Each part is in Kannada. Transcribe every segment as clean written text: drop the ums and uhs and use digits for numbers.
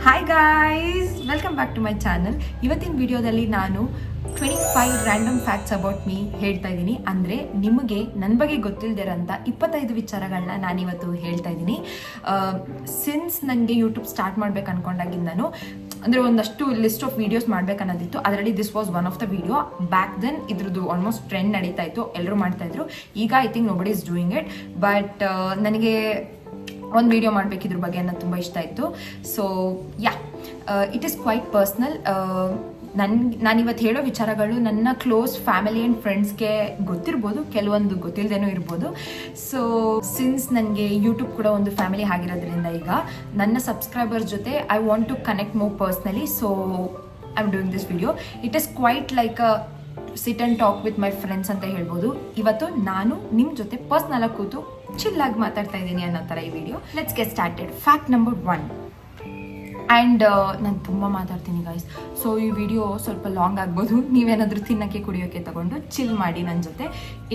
Hi guys, welcome back to my channel. ಇವತ್ತಿನ ವಿಡಿಯೋದಲ್ಲಿ ನಾನು 25 ರ್ಯಾಂಡಮ್ ಫ್ಯಾಕ್ಟ್ಸ್ ಅಬೌಟ್ ಮೀ ಹೇಳ್ತಾ ಇದ್ದೀನಿ. ಅಂದರೆ ನಿಮಗೆ ನನ್ನ ಬಗ್ಗೆ ಗೊತ್ತಿಲ್ಲದಿರೋಂಥ 25 ವಿಚಾರಗಳನ್ನ ನಾನಿವತ್ತು ಹೇಳ್ತಾ ಇದ್ದೀನಿ. ಸಿನ್ಸ್ ನನಗೆ ಯೂಟ್ಯೂಬ್ ಸ್ಟಾರ್ಟ್ ಮಾಡ್ಬೇಕು ಅನ್ಕೊಂಡಾಗಿಂದನು ಅಂದರೆ ಒಂದಷ್ಟು ಲಿಸ್ಟ್ ಆಫ್ ವೀಡಿಯೋಸ್ ಮಾಡ್ಬೇಕನ್ನೋದಿತ್ತು. ಅದರಲ್ಲಿ this was one of the video. Back then ಇದ್ರದ್ದು ಆಲ್ಮೋಸ್ಟ್ ಟ್ರೆಂಡ್ ನಡೀತಾ ಇತ್ತು, ಎಲ್ಲರೂ ಮಾಡ್ತಾಯಿದ್ರು. ಈಗ I think nobody is doing it. But ನನಗೆ ಒಂದು ವಿಡಿಯೋ ಮಾಡಬೇಕಿದ್ರ ಬಗ್ಗೆ ಅನ್ನೋದು ತುಂಬ ಇಷ್ಟ ಇತ್ತು. So it is quite personal. ನಾನಿವತ್ತು ಹೇಳೋ ವಿಚಾರಗಳು ನನ್ನ ಕ್ಲೋಸ್ ಫ್ಯಾಮಿಲಿ ಆ್ಯಂಡ್ ಫ್ರೆಂಡ್ಸ್ಗೆ ಗೊತ್ತಿರ್ಬೋದು, ಕೆಲವೊಂದು ಗೊತ್ತಿಲ್ಲದೇನೂ ಇರ್ಬೋದು. ಸೊ ಸಿನ್ಸ್ ನನಗೆ ಯೂಟ್ಯೂಬ್ ಕೂಡ ಒಂದು ಫ್ಯಾಮಿಲಿ ಆಗಿರೋದ್ರಿಂದ ಈಗ ನನ್ನ ಸಬ್ಸ್ಕ್ರೈಬರ್ಸ್ ಜೊತೆ I want to connect more personally. So I am doing this video. It is quite like a sit and talk with my friends ಅಂತ ಹೇಳ್ಬೋದು. ಇವತ್ತು ನಾನು ನಿಮ್ಮ ಜೊತೆ ಪರ್ಸ್ನಲ್ ಆಗಿ ಕೂತು ಚಿಲ್ಲಾಗಿ ಮಾತಾಡ್ತಾ ಇದ್ದೀನಿ ಅನ್ನೋ ಥರ ಈ video. Let's get started. Fact number 1. And ನಾನು ತುಂಬ ಮಾತಾಡ್ತೀನಿ ಗೈಸ್, ಸೊ ಈ ವಿಡಿಯೋ ಸ್ವಲ್ಪ ಲಾಂಗ್ ಆಗ್ಬೋದು. ನೀವೇನಾದರೂ ತಿನ್ನೋಕ್ಕೆ ಕುಡಿಯೋಕ್ಕೆ ತಗೊಂಡು ಚಿಲ್ ಮಾಡಿ ನನ್ನ ಜೊತೆ.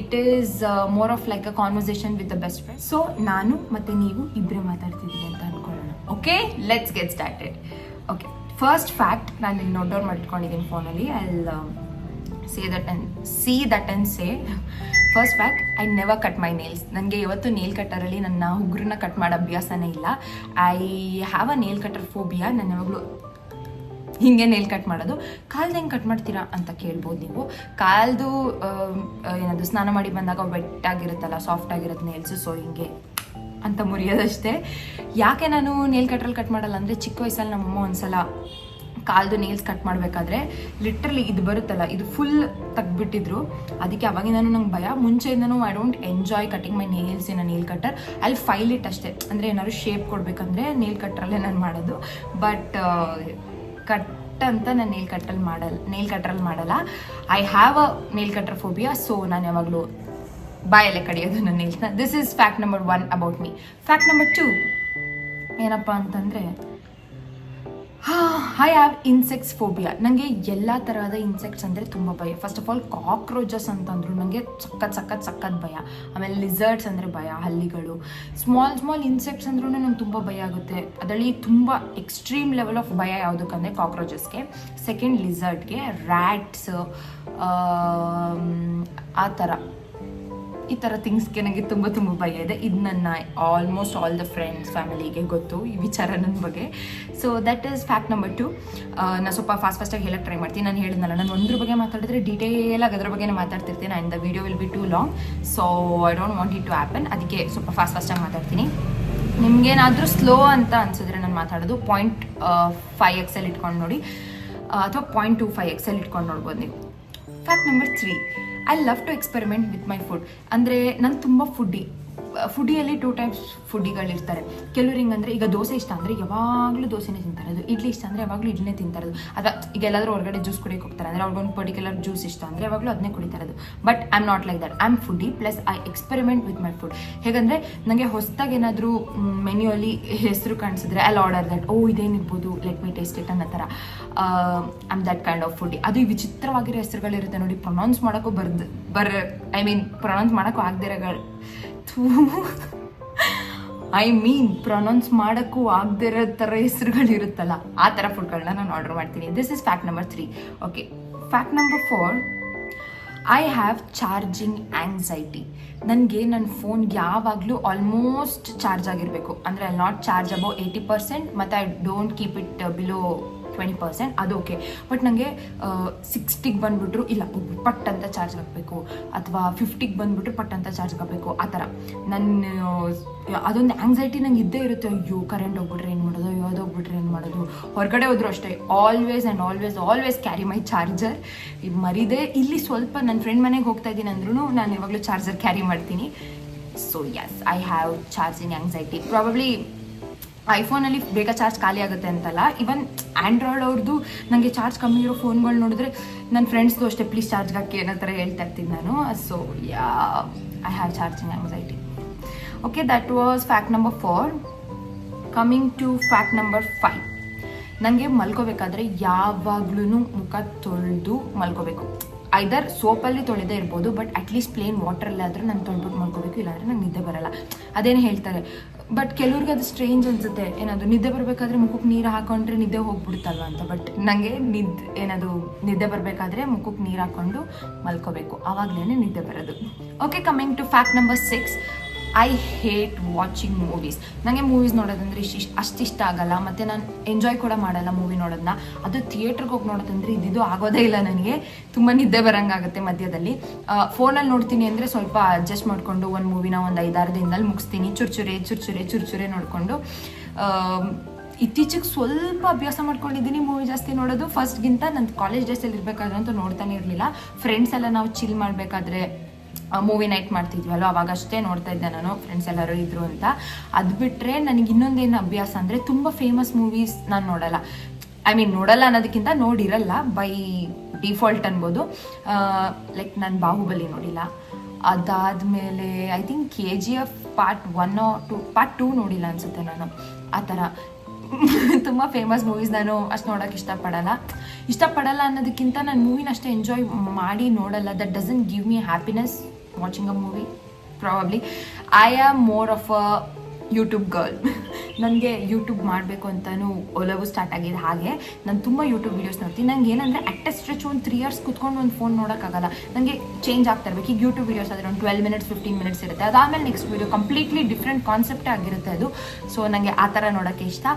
It is more of like a conversation with the best friend. So ನಾನು ಮತ್ತು ನೀವು ಇಬ್ಬರೇ ಮಾತಾಡ್ತಿದ್ದೀನಿ ಅಂತ ಅಂದ್ಕೊಳ್ಳೋಣ. Okay, let's get started. Okay, first fact ನಾನು ಇಲ್ಲಿ ನೋಟ್ ಡೌನ್ ಮಾಡಿಟ್ಕೊಂಡಿದ್ದೀನಿ ಫೋನಲ್ಲಿ. I see that and say first fact, I never cut my nails. ನನಗೆ ಇವತ್ತು ನೇಲ್ ಕಟ್ಟರಲ್ಲಿ ನನ್ನ ಉಗುರನ್ನ ಕಟ್ ಮಾಡೋ ಅಭ್ಯಾಸನೇ ಇಲ್ಲ. I have a nail cutter phobia. ನಾನು ಯಾವಾಗಲೂ ಹಿಂಗೆ ನೇಲ್ ಕಟ್ ಮಾಡೋದು. ಕಾಲ್ದು ಹೆಂಗೆ ಕಟ್ ಮಾಡ್ತೀರಾ ಅಂತ ಕೇಳ್ಬೋದು ನೀವು. ಕಾಲ್ದು ಏನದು ಸ್ನಾನ ಮಾಡಿ ಬಂದಾಗ ವೆಟ್ಟಾಗಿರುತ್ತಲ್ಲ, ಸಾಫ್ಟ್ ಆಗಿರುತ್ತೆ ನೇಲ್ಸು, ಸೊ ಹಿಂಗೆ ಅಂತ ಮುರಿಯೋದಷ್ಟೇ. ಯಾಕೆ ನಾನು ನೇಲ್ ಕಟ್ರಲ್ಲಿ ಕಟ್ ಮಾಡಲ್ಲ ಅಂದರೆ, ಚಿಕ್ಕ ವಯಸ್ಸಲ್ಲಿ ನಮ್ಮಮ್ಮ ಒಂದ್ಸಲ ಕಾಲ್ದು ನೇಲ್ಸ್ ಕಟ್ ಮಾಡಬೇಕಾದ್ರೆ ಲಿಟ್ರಲಿ ಇದು ಬರುತ್ತಲ್ಲ, ಇದು ಫುಲ್ ತೆಗ್ದುಬಿಟ್ಟಿದ್ರು. ಅದಕ್ಕೆ ಅವಾಗಿಂದನೂ ನಂಗೆ ಭಯ. ಮುಂಚೆಯಿಂದನೂ I don't enjoy cutting my nails in a nail cutter. ಅಲ್ಲಿ ಫೈಲ್ ಇಟ್ ಅಷ್ಟೇ. ಅಂದರೆ ಏನಾದ್ರು ಶೇಪ್ ಕೊಡಬೇಕಂದ್ರೆ ನೇಲ್ ಕಟ್ರಲ್ಲೇ ನಾನು ಮಾಡೋದು. ಬಟ್ ಕಟ್ ಅಂತ ನಾನು ನೇಲ್ ಕಟ್ರಲ್ಲಿ ಮಾಡಲ್ಲ. I have a nail cutter phobia. So ನಾನು ಯಾವಾಗಲೂ ಬಾಯಲ್ಲೇ ಕಡಿಯೋದು ನನ್ನ ನೇಲ್ಸ್ನ. This is fact number 1 about me. Fact number 2 ಏನಪ್ಪ ಅಂತಂದರೆ, ಐ ಹ್ಯಾವ್ ಇನ್ಸೆಕ್ಟ್ಸ್ ಫೋಬಿಯಾ. ನನಗೆ ಎಲ್ಲ ತರಹದ ಇನ್ಸೆಕ್ಟ್ಸ್ ಅಂದರೆ ತುಂಬ ಭಯ. ಫಸ್ಟ್ ಆಫ್ ಆಲ್ ಕಾಕ್ರೋಚಸ್ ಅಂತಂದ್ರು ನನಗೆ ಸಖತ್ ಭಯ. ಆಮೇಲೆ ಲಿಸರ್ಡ್ಸ್ ಅಂದರೆ ಭಯ, ಹಲ್ಲಿಗಳು, ಸ್ಮಾಲ್ ಇನ್ಸೆಕ್ಟ್ಸ್ ಅಂದ್ರೂ ನಂಗೆ ತುಂಬ ಭಯ ಆಗುತ್ತೆ. ಅದರಲ್ಲಿ ತುಂಬ ಎಕ್ಸ್ಟ್ರೀಮ್ ಲೆವೆಲ್ ಆಫ್ ಭಯ ಯಾವುದಕ್ಕಂದರೆ ಕಾಕ್ರೋಚಸ್ಗೆ, ಸೆಕೆಂಡ್ ಲಿಸರ್ಡ್ಗೆ, ರ್ಯಾಟ್ಸ್, ಈ ಥರ ಥಿಂಗ್ಸ್ಗೆ ನನಗೆ ತುಂಬ ಭಯ ಇದೆ. ಇದು ನನ್ನ ಆಲ್ಮೋಸ್ಟ್ ಆಲ್ ದ ಫ್ರೆಂಡ್ಸ್ ಫ್ಯಾಮಿಲಿಗೆ ಗೊತ್ತು ಈ ವಿಚಾರ ನನ್ನ ಬಗ್ಗೆ. So that is fact number 2. ನಾನು ಸ್ವಲ್ಪ ಫಾಸ್ಟಾಗಿ ಹೇಳಕ್ಕೆ ಟ್ರೈ ಮಾಡ್ತೀನಿ. ನಾನು ಹೇಳಿದ್ನಲ್ಲ, ನಾನು ಒಂದ್ರ ಬಗ್ಗೆ ಮಾತಾಡಿದ್ರೆ ಡೀಟೇಲಾಗಿ ಅದ್ರ ಬಗ್ಗೆ ಮಾತಾಡ್ತಿರ್ತೀನಿ. And the video will be too long. So I don't want it to happen. ಅದಕ್ಕೆ ಸ್ವಲ್ಪ ಫಾಸ್ಟಾಗಿ ಮಾತಾಡ್ತೀನಿ. ನಿಮಗೇನಾದರೂ ಸ್ಲೋ ಅಂತ ಅನ್ಸಿದ್ರೆ ನಾನು ಮಾತಾಡೋದು 0.5x ಇಟ್ಕೊಂಡು ನೋಡಿ, ಅಥವಾ 0.25x ಇಟ್ಕೊಂಡು ನೋಡ್ಬೋದು ನೀವು. Fact number 3, I love to experiment with my food. ಅಂದರೆ ನಾನು ತುಂಬ ಫುಡ್ಡಿಯಲ್ಲಿ 2 ಟೈಪ್ಸ್ ಫುಡ್ಡಿಗಳಿರ್ತಾರೆ. ಕೆಲವ್ರು ಹಿಂಗಂದರೆ, ಈಗ ದೋಸೆ ಇಷ್ಟ ಅಂದರೆ ಯಾವಾಗಲೂ ದೋಸೆನೇ ತಿಂತಾರದು, ಇಡ್ಲಿ ಇಷ್ಟ ಅಂದರೆ ಯಾವಾಗಲೂ ಇಡ್ಲಿನೇ ತಿಂತಾರದು. ಅಥವಾ ಈಗ ಎಲ್ಲಾದರೂ ಹೊರಗಡೆ ಜ್ಯೂಸ್ ಕುಡಿಯೋಕೆ ಹೋಗ್ತಾರೆ ಅಂದರೆ ಅವ್ರಿಗೊಂದು ಪರ್ಟಿಕ್ಯುಲರ್ ಜ್ಯೂಸ್ ಇಷ್ಟ ಅಂದರೆ ಯಾವಾಗಲೂ ಅದನ್ನೇ ಕುಡಿತಾರದು. But I am not like that. I am foodie plus I experiment with my food. ಹೇಗಂದರೆ, ನನಗೆ ಹೊಸದಾಗಿ ಏನಾದರೂ ಮೆನ್ಯೂಯಲ್ಲಿ ಹೆಸರು ಕಾಣಿಸಿದ್ರೆ ಐ ಆರ್ಡರ್ ದಟ್. ಇದೇನಿರ್ಬೋದು, ಲೆಟ್ ಮಿ ಟೇಸ್ಟ್ ಇಟ್ ಅನ್ನೋ ಥರ. I am that kind of foodie. ಅದು ವಿಚಿತ್ರವಾಗಿರೋ ಹೆಸರುಗಳಿರುತ್ತೆ ನೋಡಿ, ಪ್ರೊನೌನ್ಸ್ ಮಾಡೋಕ್ಕೂ ಪ್ರೊನೌನ್ಸ್ ಮಾಡೋಕ್ಕೂ ಆಗದಿರೋಗಳು ಪ್ರೊನೌನ್ಸ್ ಮಾಡೋಕ್ಕೂ ಆಗದಿರೋ ಥರ ಹೆಸರುಗಳಿರುತ್ತಲ್ಲ, ಆ ಥರ ಫುಡ್ಗಳನ್ನ ನಾನು ಆರ್ಡರ್ ಮಾಡ್ತೀನಿ. This is fact number 3. Okay, fact number 4, I have charging anxiety. ನನಗೆ ನನ್ನ ಫೋನ್ ಯಾವಾಗಲೂ ಆಲ್ಮೋಸ್ಟ್ ಚಾರ್ಜ್ ಆಗಿರಬೇಕು. ಅಂದರೆ ಐ ನಾಟ್ ಚಾರ್ಜ್ ಅಬೌವ್ 80%, ಮತ್ತು I don't keep it below 20%. ಅದು ಓಕೆ. ಬಟ್ ನನಗೆ 60ಗೆ ಬಂದುಬಿಟ್ರು ಇಲ್ಲ ಪಟ್ ಅಂತ ಚಾರ್ಜ್ ಹಾಕಬೇಕು, ಅಥವಾ 50ಗೆ ಬಂದುಬಿಟ್ರು ಪಟ್ ಅಂತ ಚಾರ್ಜ್ ಹಾಕಬೇಕು. ಆ ಥರ ಅದೊಂದು ಆ್ಯಂಗ್ಸೈಟಿ ನಂಗೆ ಇದ್ದೇ ಇರುತ್ತೆ. ಅಯ್ಯೋ ಕರೆಂಟ್ ಹೋಗ್ಬಿಟ್ರೆ ಏನು ಮಾಡೋದು, ಹೋಗ್ಬಿಟ್ರೆ ಏನು ಮಾಡೋದು. ಹೊರಗಡೆ ಹೋದ್ರು ಅಷ್ಟೇ, ಆಲ್ವೇಸ್ ಕ್ಯಾರಿ ಮೈ ಚಾರ್ಜರ್. ಮರಿದೆ ಇಲ್ಲಿ ಸ್ವಲ್ಪ ನನ್ನ ಫ್ರೆಂಡ್ ಮನೆಗೆ ಹೋಗ್ತಾ ಇದ್ದೀನಿ ಅಂದ್ರೂ ನಾನು ಯಾವಾಗಲೂ ಚಾರ್ಜರ್ ಕ್ಯಾರಿ ಮಾಡ್ತೀನಿ. So yes, I have charging anxiety. Probably ಐಫೋನಲ್ಲಿ ಬೇಗ ಚಾರ್ಜ್ ಖಾಲಿ ಆಗುತ್ತೆ ಅಂತಲ್ಲ, ಈವನ್ ಆ್ಯಂಡ್ರಾಯ್ಡ್ ಅವ್ರದ್ದು ನನಗೆ ಚಾರ್ಜ್ ಕಮ್ಮಿ ಇರೋ ಫೋನ್ಗಳು ನೋಡಿದ್ರೆ ನನ್ನ ಫ್ರೆಂಡ್ಸ್ದು ಅಷ್ಟೇ ಪ್ಲೀಸ್ ಚಾರ್ಜ್ ಹಾಕಿ ಅನ್ನೋ ಥರ ಹೇಳ್ತಾ ಇರ್ತೀನಿ ನಾನು. So I have charging anxiety. Okay, that was fact number 4. Coming to fact number 5. ನನಗೆ ಮಲ್ಕೋಬೇಕಾದ್ರೆ ಯಾವಾಗ್ಲೂ ಮುಖ ತೊಳೆದು ಮಲ್ಕೋಬೇಕು. ಐದರ್ ಸೋಪಲ್ಲಿ ತೊಳೆದೇ ಇರ್ಬೋದು, ಬಟ್ ಅಟ್ಲೀಸ್ಟ್ ಪ್ಲೇನ್ ವಾಟ್ರಲ್ಲಾದರೂ ನಾನು ತೊಳ್ಬಿಟ್ಟು ಮಲ್ಕೋಬೇಕು, ಇಲ್ಲಾಂದರೆ ನಂಗೆ ನಿದ್ದೆ ಬರಲ್ಲ. ಅದೇನು ಹೇಳ್ತಾರೆ, ಬಟ್ ಕೆಲವ್ರಿಗೆ ಅದು ಸ್ಟ್ರೇಂಜ್ ಅನ್ಸುತ್ತೆ, ಏನದು ನಿದ್ದೆ ಬರಬೇಕಾದ್ರೆ ಮುಖಕ್ಕೆ ನೀರು ಹಾಕೊಂಡ್ರೆ ನಿದ್ದೆ ಹೋಗ್ಬಿಡುತ್ತಲ್ವ ಅಂತ. ಬಟ್ ನನಗೆ ನಿದ್ದೆ ಬರಬೇಕಾದ್ರೆ ಮುಖಕ್ಕೆ ನೀರು ಹಾಕೊಂಡು ಮಲ್ಕೋಬೇಕು, ಆವಾಗಲೇ ನಿದ್ದೆ ಬರೋದು. Okay, coming to fact number 6, I hate watching movies. ನನಗೆ ಮೂವೀಸ್ ನೋಡೋದಂದ್ರೆ ಅಷ್ಟಿಷ್ಟ ಆಗಲ್ಲ, ಮತ್ತು ನಾನು ಎಂಜಾಯ್ ಕೂಡ ಮಾಡಲ್ಲ ಮೂವಿ ನೋಡೋದನ್ನ. ಅದು ಥಿಯೇಟ್ರಿಗೆ ಹೋಗಿ ನೋಡೋದಂದ್ರೆ ಇದು ಆಗೋದೇ ಇಲ್ಲ ನನಗೆ, ತುಂಬ ನಿದ್ದೆ ಬರೋಂಗಾಗುತ್ತೆ ಮಧ್ಯದಲ್ಲಿ. ಫೋನಲ್ಲಿ ನೋಡ್ತೀನಿ ಅಂದರೆ ಸ್ವಲ್ಪ ಅಡ್ಜಸ್ಟ್ ಮಾಡಿಕೊಂಡು ಒಂದು ಮೂವಿನ ಒಂದು 5-6 ದಿನದಲ್ಲಿ ಮುಗಿಸ್ತೀನಿ, ಚುರ್ಚುರೆ ನೋಡಿಕೊಂಡು. ಇತ್ತೀಚೆಗೆ ಸ್ವಲ್ಪ ಅಭ್ಯಾಸ ಮಾಡ್ಕೊಂಡಿದ್ದೀನಿ ಮೂವಿ ಜಾಸ್ತಿ ನೋಡೋದು. ಫಸ್ಟ್ಗಿಂತ ನನ್ನ ಕಾಲೇಜ್ ಡೇಸಲ್ಲಿ ಇರಬೇಕಾದ್ರೆ ಅಂತೂ ನೋಡ್ತಾನೆ ಇರಲಿಲ್ಲ. ಫ್ರೆಂಡ್ಸ್ ಎಲ್ಲ ನಾವು ಚಿಲ್ ಮಾಡಬೇಕಾದ್ರೆ ಮೂವಿ ನೈಟ್ ಮಾಡ್ತಿದ್ವಲ್ಲ, ಅವಾಗಷ್ಟೇ ನೋಡ್ತಾ ಇದ್ದೆ ನಾನು, ಫ್ರೆಂಡ್ಸ್ ಎಲ್ಲರೂ ಇದ್ರು ಅಂತ. ಅದು ಬಿಟ್ಟರೆ ನನಗೆ ಇನ್ನೊಂದೇನು ಅಭ್ಯಾಸ ಅಂದರೆ ತುಂಬ ಫೇಮಸ್ ಮೂವೀಸ್ ನಾನು ನೋಡಲ್ಲ. ನೋಡಲ್ಲ ಅನ್ನೋದಕ್ಕಿಂತ ನೋಡಿರಲ್ಲ, ಬೈ ಡಿಫಾಲ್ಟ್ ಅನ್ಬೋದು. ಲೈಕ್ ನಾನು ಬಾಹುಬಲಿ ನೋಡಿಲ್ಲ, ಅದಾದಮೇಲೆ I think KGF part 1 or 2, part 2 ನೋಡಿಲ್ಲ ಅನಿಸುತ್ತೆ ನಾನು. ಆ ಥರ ತುಂಬ ಫೇಮಸ್ ಮೂವೀಸ್ ನಾನು ಅಷ್ಟು ನೋಡೋಕೆ ಇಷ್ಟಪಡಲ್ಲ ಅನ್ನೋದಕ್ಕಿಂತ ನಾನು ಮೂವಿನ ಅಷ್ಟೇ ಎಂಜಾಯ್ ಮಾಡಿ ನೋಡಲ್ಲ. That doesn't give me happiness watching a movie. Probably I am more of a YouTube girl. ನನಗೆ ಯೂಟ್ಯೂಬ್ ಮಾಡಬೇಕು ಅಂತಲೂ ಒಲವು ಸ್ಟಾರ್ಟ್ ಆಗಿದೆ. ಹಾಗೆ ನಾನು ತುಂಬ ಯೂಟ್ಯೂಬ್ ವೀಡಿಯೋಸ್ ನೋಡ್ತೀನಿ. ನಂಗೆ ಏನಂದರೆ ಅಟ್ ಸ್ಟ್ರೆಚ್ ಒಂದು 3 years ಕೂತ್ಕೊಂಡು ಒಂದು ಫೋನ್ ನೋಡೋಕ್ಕಾಗಲ್ಲ, ನನಗೆ ಚೇಂಜ್ ಆಗ್ತಾ ಇರಬೇಕು. ಈಗ ಯೂಟ್ಯೂಬ್ ವೀಡಿಯೋಸ್ ಆದರೆ ಒಂದು 12 minutes 15 minutes ಇರುತ್ತೆ, ಅದಾದಮೇಲೆ ನೆಕ್ಸ್ಟ್ ವೀಡಿಯೋ ಕಂಪ್ಲೀಟ್ಲಿ ಡಿಫ್ರೆಂಟ್ ಕಾನ್ಸೆಪ್ಟೇ ಆಗಿರುತ್ತೆ ಅದು. ಸೊ ನನಗೆ ಆ ಥರ ನೋಡೋಕ್ಕೆ ಇಷ್ಟ.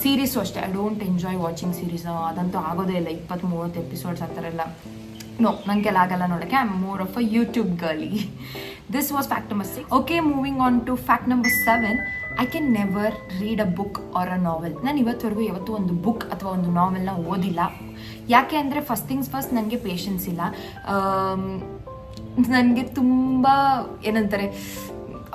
ಸೀರೀಸು ಅಷ್ಟೇ, I don't enjoy watching series. ಅದಂತೂ ಆಗೋದೇ ಇಲ್ಲ, 20-30 ಎಪಿಸೋಡ್ಸ್ ಆ ಥರ ಎಲ್ಲ ನನಗೆಲ್ಲ ಆಗಲ್ಲ ನೋಡೋಕ್ಕೆ. I am more of a YouTube girly. This was fact number 6. Okay, moving on to fact number 7, I can never read a book or a novel. ನಾನು ಯಾವತ್ತೂ ಒಂದು ಬುಕ್ ಅಥವಾ ಒಂದು ನಾವೆಲ್ನ ಓದಿಲ್ಲ. ಯಾಕೆ ಅಂದರೆ ಫಸ್ಟ್ ನನಗೆ ಪೇಷನ್ಸ್ ಇಲ್ಲ. ನನಗೆ ತುಂಬ ಏನಂತಾರೆ,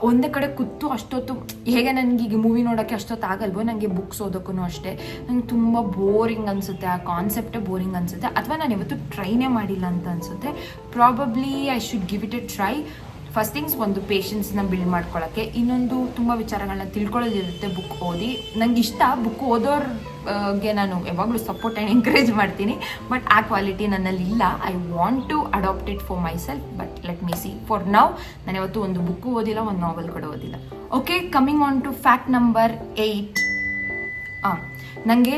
ಒಂದೇ ಕಡೆ ಕೂತು ಅಷ್ಟೊತ್ತು, ಹೇಗೆ ನನಗೀಗ ಮೂವಿ ನೋಡೋಕ್ಕೆ ಅಷ್ಟೊತ್ತು ಆಗಲ್ವೋ, ನನಗೆ ಬುಕ್ಸ್ ಓದೋಕ್ಕೂ ಅಷ್ಟೇ ನಂಗೆ ತುಂಬ ಬೋರಿಂಗ್ ಅನಿಸುತ್ತೆ. ಆ ಕಾನ್ಸೆಪ್ಟೇ ಬೋರಿಂಗ್ ಅನಿಸುತ್ತೆ, ಅಥವಾ ನಾನು ಯಾವತ್ತೂ ಟ್ರೈನೇ ಮಾಡಿಲ್ಲ ಅಂತ ಅನಿಸುತ್ತೆ. Probably I should give it A try. First things, ಒಂದು ಪೇಷನ್ಸ್ನ ಬಿಲ್ಡ್ ಮಾಡ್ಕೊಳ್ಳೋಕ್ಕೆ. ಇನ್ನೊಂದು, ತುಂಬ ವಿಚಾರಗಳನ್ನ ತಿಳ್ಕೊಳ್ಳೋದಿರುತ್ತೆ ಬುಕ್ ಓದಿ. ನಂಗೆ ಇಷ್ಟ ಬುಕ್ ಓದೋರ್ಗೆ, ನಾನು ಯಾವಾಗಲೂ ಸಪೋರ್ಟ್ ಆ್ಯಂಡ್ ಎಂಕರೇಜ್ ಮಾಡ್ತೀನಿ. ಬಟ್ ಆ ಕ್ವಾಲಿಟಿ ನನ್ನಲ್ಲಿ ಇಲ್ಲ. I want to adapt it for myself, but let me see. For now ನಾನು ಯಾವತ್ತೂ ಒಂದು ಬುಕ್ಕು ಓದಿಲ್ಲ, ಒಂದು ನಾವೆಲ್ ಕೂಡ ಓದಿಲ್ಲ. Okay, coming on to fact number 8. ನನಗೆ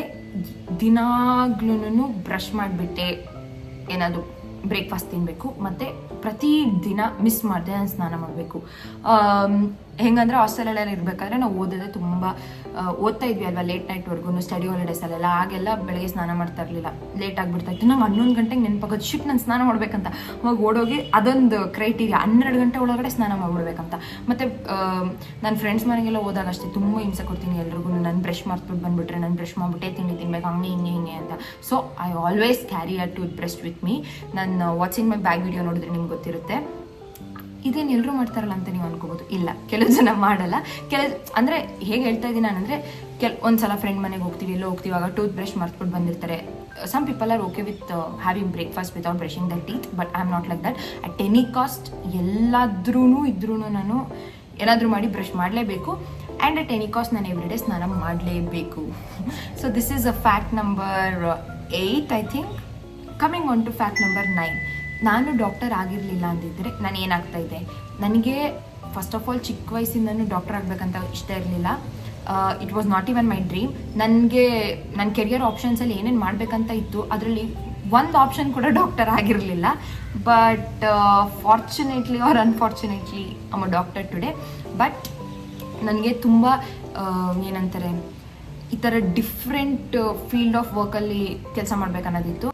ದಿನಾಗ್ಲೂ ಬ್ರಷ್ ಮಾಡಿಬಿಟ್ಟೆ ಏನಾದರೂ ಬ್ರೇಕ್ಫಾಸ್ಟ್ ತಿನ್ನಬೇಕು, ಮತ್ತು ಪ್ರತಿ ದಿನ ಮಿಸ್ ಮಾಡಿದೆ ನಾನು ಸ್ನಾನ ಮಾಡಬೇಕು. ಹೆಂಗಂದ್ರೆ ಹಾಸ್ಟೆಲಲ್ಲೆಲ್ಲ ಇರಬೇಕಾದ್ರೆ ನಾವು ಓದಿದ್ರೆ ತುಂಬ ಓದ್ತಾ ಇದ್ವಿ ಅಲ್ವಾ, ಲೇಟ್ ನೈಟ್ವರೆಗೂ ಸ್ಟಡಿ ಹಾಲಿಡೇಸಲ್ಲೆಲ್ಲ. ಆಗೆಲ್ಲ ಬೆಳಗ್ಗೆ ಸ್ನಾನ ಮಾಡ್ತಾ ಇರಲಿಲ್ಲ, ಲೇಟ್ ಆಗಿಬಿಡ್ತಾಯಿತ್ತು. ನಂಗೆ 11 ಗಂಟೆಗೆ ನೆನಪಾಗೋದು, ಶಿಟ್ ನಾನು ಸ್ನಾನ ಮಾಡಬೇಕಂತ. ಅವಾಗ ಓಡೋಗಿ ಅದೊಂದು ಕ್ರೈಟೀರಿಯಾ, 12 ಗಂಟೆ ಒಳಗಡೆ ಸ್ನಾನ ಮಾಡಿಬಿಡ್ಬೇಕಂತ. ಮತ್ತು ನನ್ನ ಫ್ರೆಂಡ್ಸ್ ಮನೆಗೆಲ್ಲ ಹೋದಾಗ ಅಷ್ಟೇ ತುಂಬ ಹಿಂಸೆ ಕೊಡ್ತೀನಿ ಎಲ್ರಿಗೂ. ನಾನು ಬ್ರಷ್ ಮಾಡ್ಬಿಟ್ಟು ಬಂದುಬಿಟ್ರೆ, ನಾನು ಬ್ರಷ್ ಮಾಡಿಬಿಟ್ಟೆ ತಿನ್ಬೇಕು, ಹಂಗೆ ಹಿಂಗೆ ಅಂತ. So I always carry a tooth brush with me. ನಾನು ವಾಚಿಂಗ್ ಮೈ ಬ್ಯಾಗ್ ವಿಡಿಯೋ ನೋಡಿದ್ರೆ ನಿಮ್ಗೆ ಗೊತ್ತಿರುತ್ತೆ. ಇದೇನು ಎಲ್ಲರೂ ಮಾಡ್ತಾರಲ್ಲ ಅಂತ ನೀವು ಅನ್ಕೋಬೋದು. ಇಲ್ಲ, ಕೆಲವು ಜನ ಮಾಡಲ್ಲ. ಅಂದರೆ ಹೇಗೆ ಹೇಳ್ತಾ ಇದ್ದೀನಿ ನಾನಂದರೆ, ಒಂದ್ಸಲ ಫ್ರೆಂಡ್ ಮನೆಗೆ ಹೋಗ್ತೀವಿ, ಎಲ್ಲೋ ಹೋಗ್ತೀವಾಗ ಟೂತ್ ಬ್ರಷ್ ಮರ್ತ್ಬಿಟ್ಟು ಬಂದಿರ್ತಾರೆ. Some people are okay with having breakfast without brushing the teeth, but I am not like that. At any cost ಇದ್ರೂ ನಾನು ಏನಾದರೂ ಮಾಡಿ ಬ್ರಷ್ ಮಾಡಲೇಬೇಕು. ಆ್ಯಂಡ್ ಅಟ್ ಎನಿ ಕಾಸ್ಟ್ ನಾನು ಎವ್ರಿ ಡೇ ಸ್ನಾನ ಮಾಡಲೇಬೇಕು. So this is a fact number 8 I think. Coming on to fact number 9. ನಾನು ಡಾಕ್ಟರ್ ಆಗಿರಲಿಲ್ಲ ಅಂದಿದ್ದರೆ ನಾನು ಏನಾಗ್ತಾಯಿದ್ದೆ? ನನಗೆ ಫಸ್ಟ್ ಆಫ್ ಆಲ್ ಚಿಕ್ಕ ವಯಸ್ಸಿಂದನೂ ಡಾಕ್ಟರ್ ಆಗಬೇಕಂತ ಇಷ್ಟ ಇರಲಿಲ್ಲ. It was not even my dream. ನನಗೆ ನನ್ನ ಕೆರಿಯರ್ ಆಪ್ಷನ್ಸಲ್ಲಿ ಏನೇನು ಮಾಡಬೇಕಂತ ಇತ್ತು, ಅದರಲ್ಲಿ ಒಂದು ಆಪ್ಷನ್ ಕೂಡ ಡಾಕ್ಟರ್ ಆಗಿರಲಿಲ್ಲ. But fortunately or unfortunately I am a doctor today. But ನನಗೆ ತುಂಬ ಏನಂತಾರೆ, ಈ ಥರ ಡಿಫ್ರೆಂಟ್ ಫೀಲ್ಡ್ ಆಫ್ ವರ್ಕಲ್ಲಿ ಕೆಲಸ ಮಾಡಬೇಕನ್ನೋದಿತ್ತು.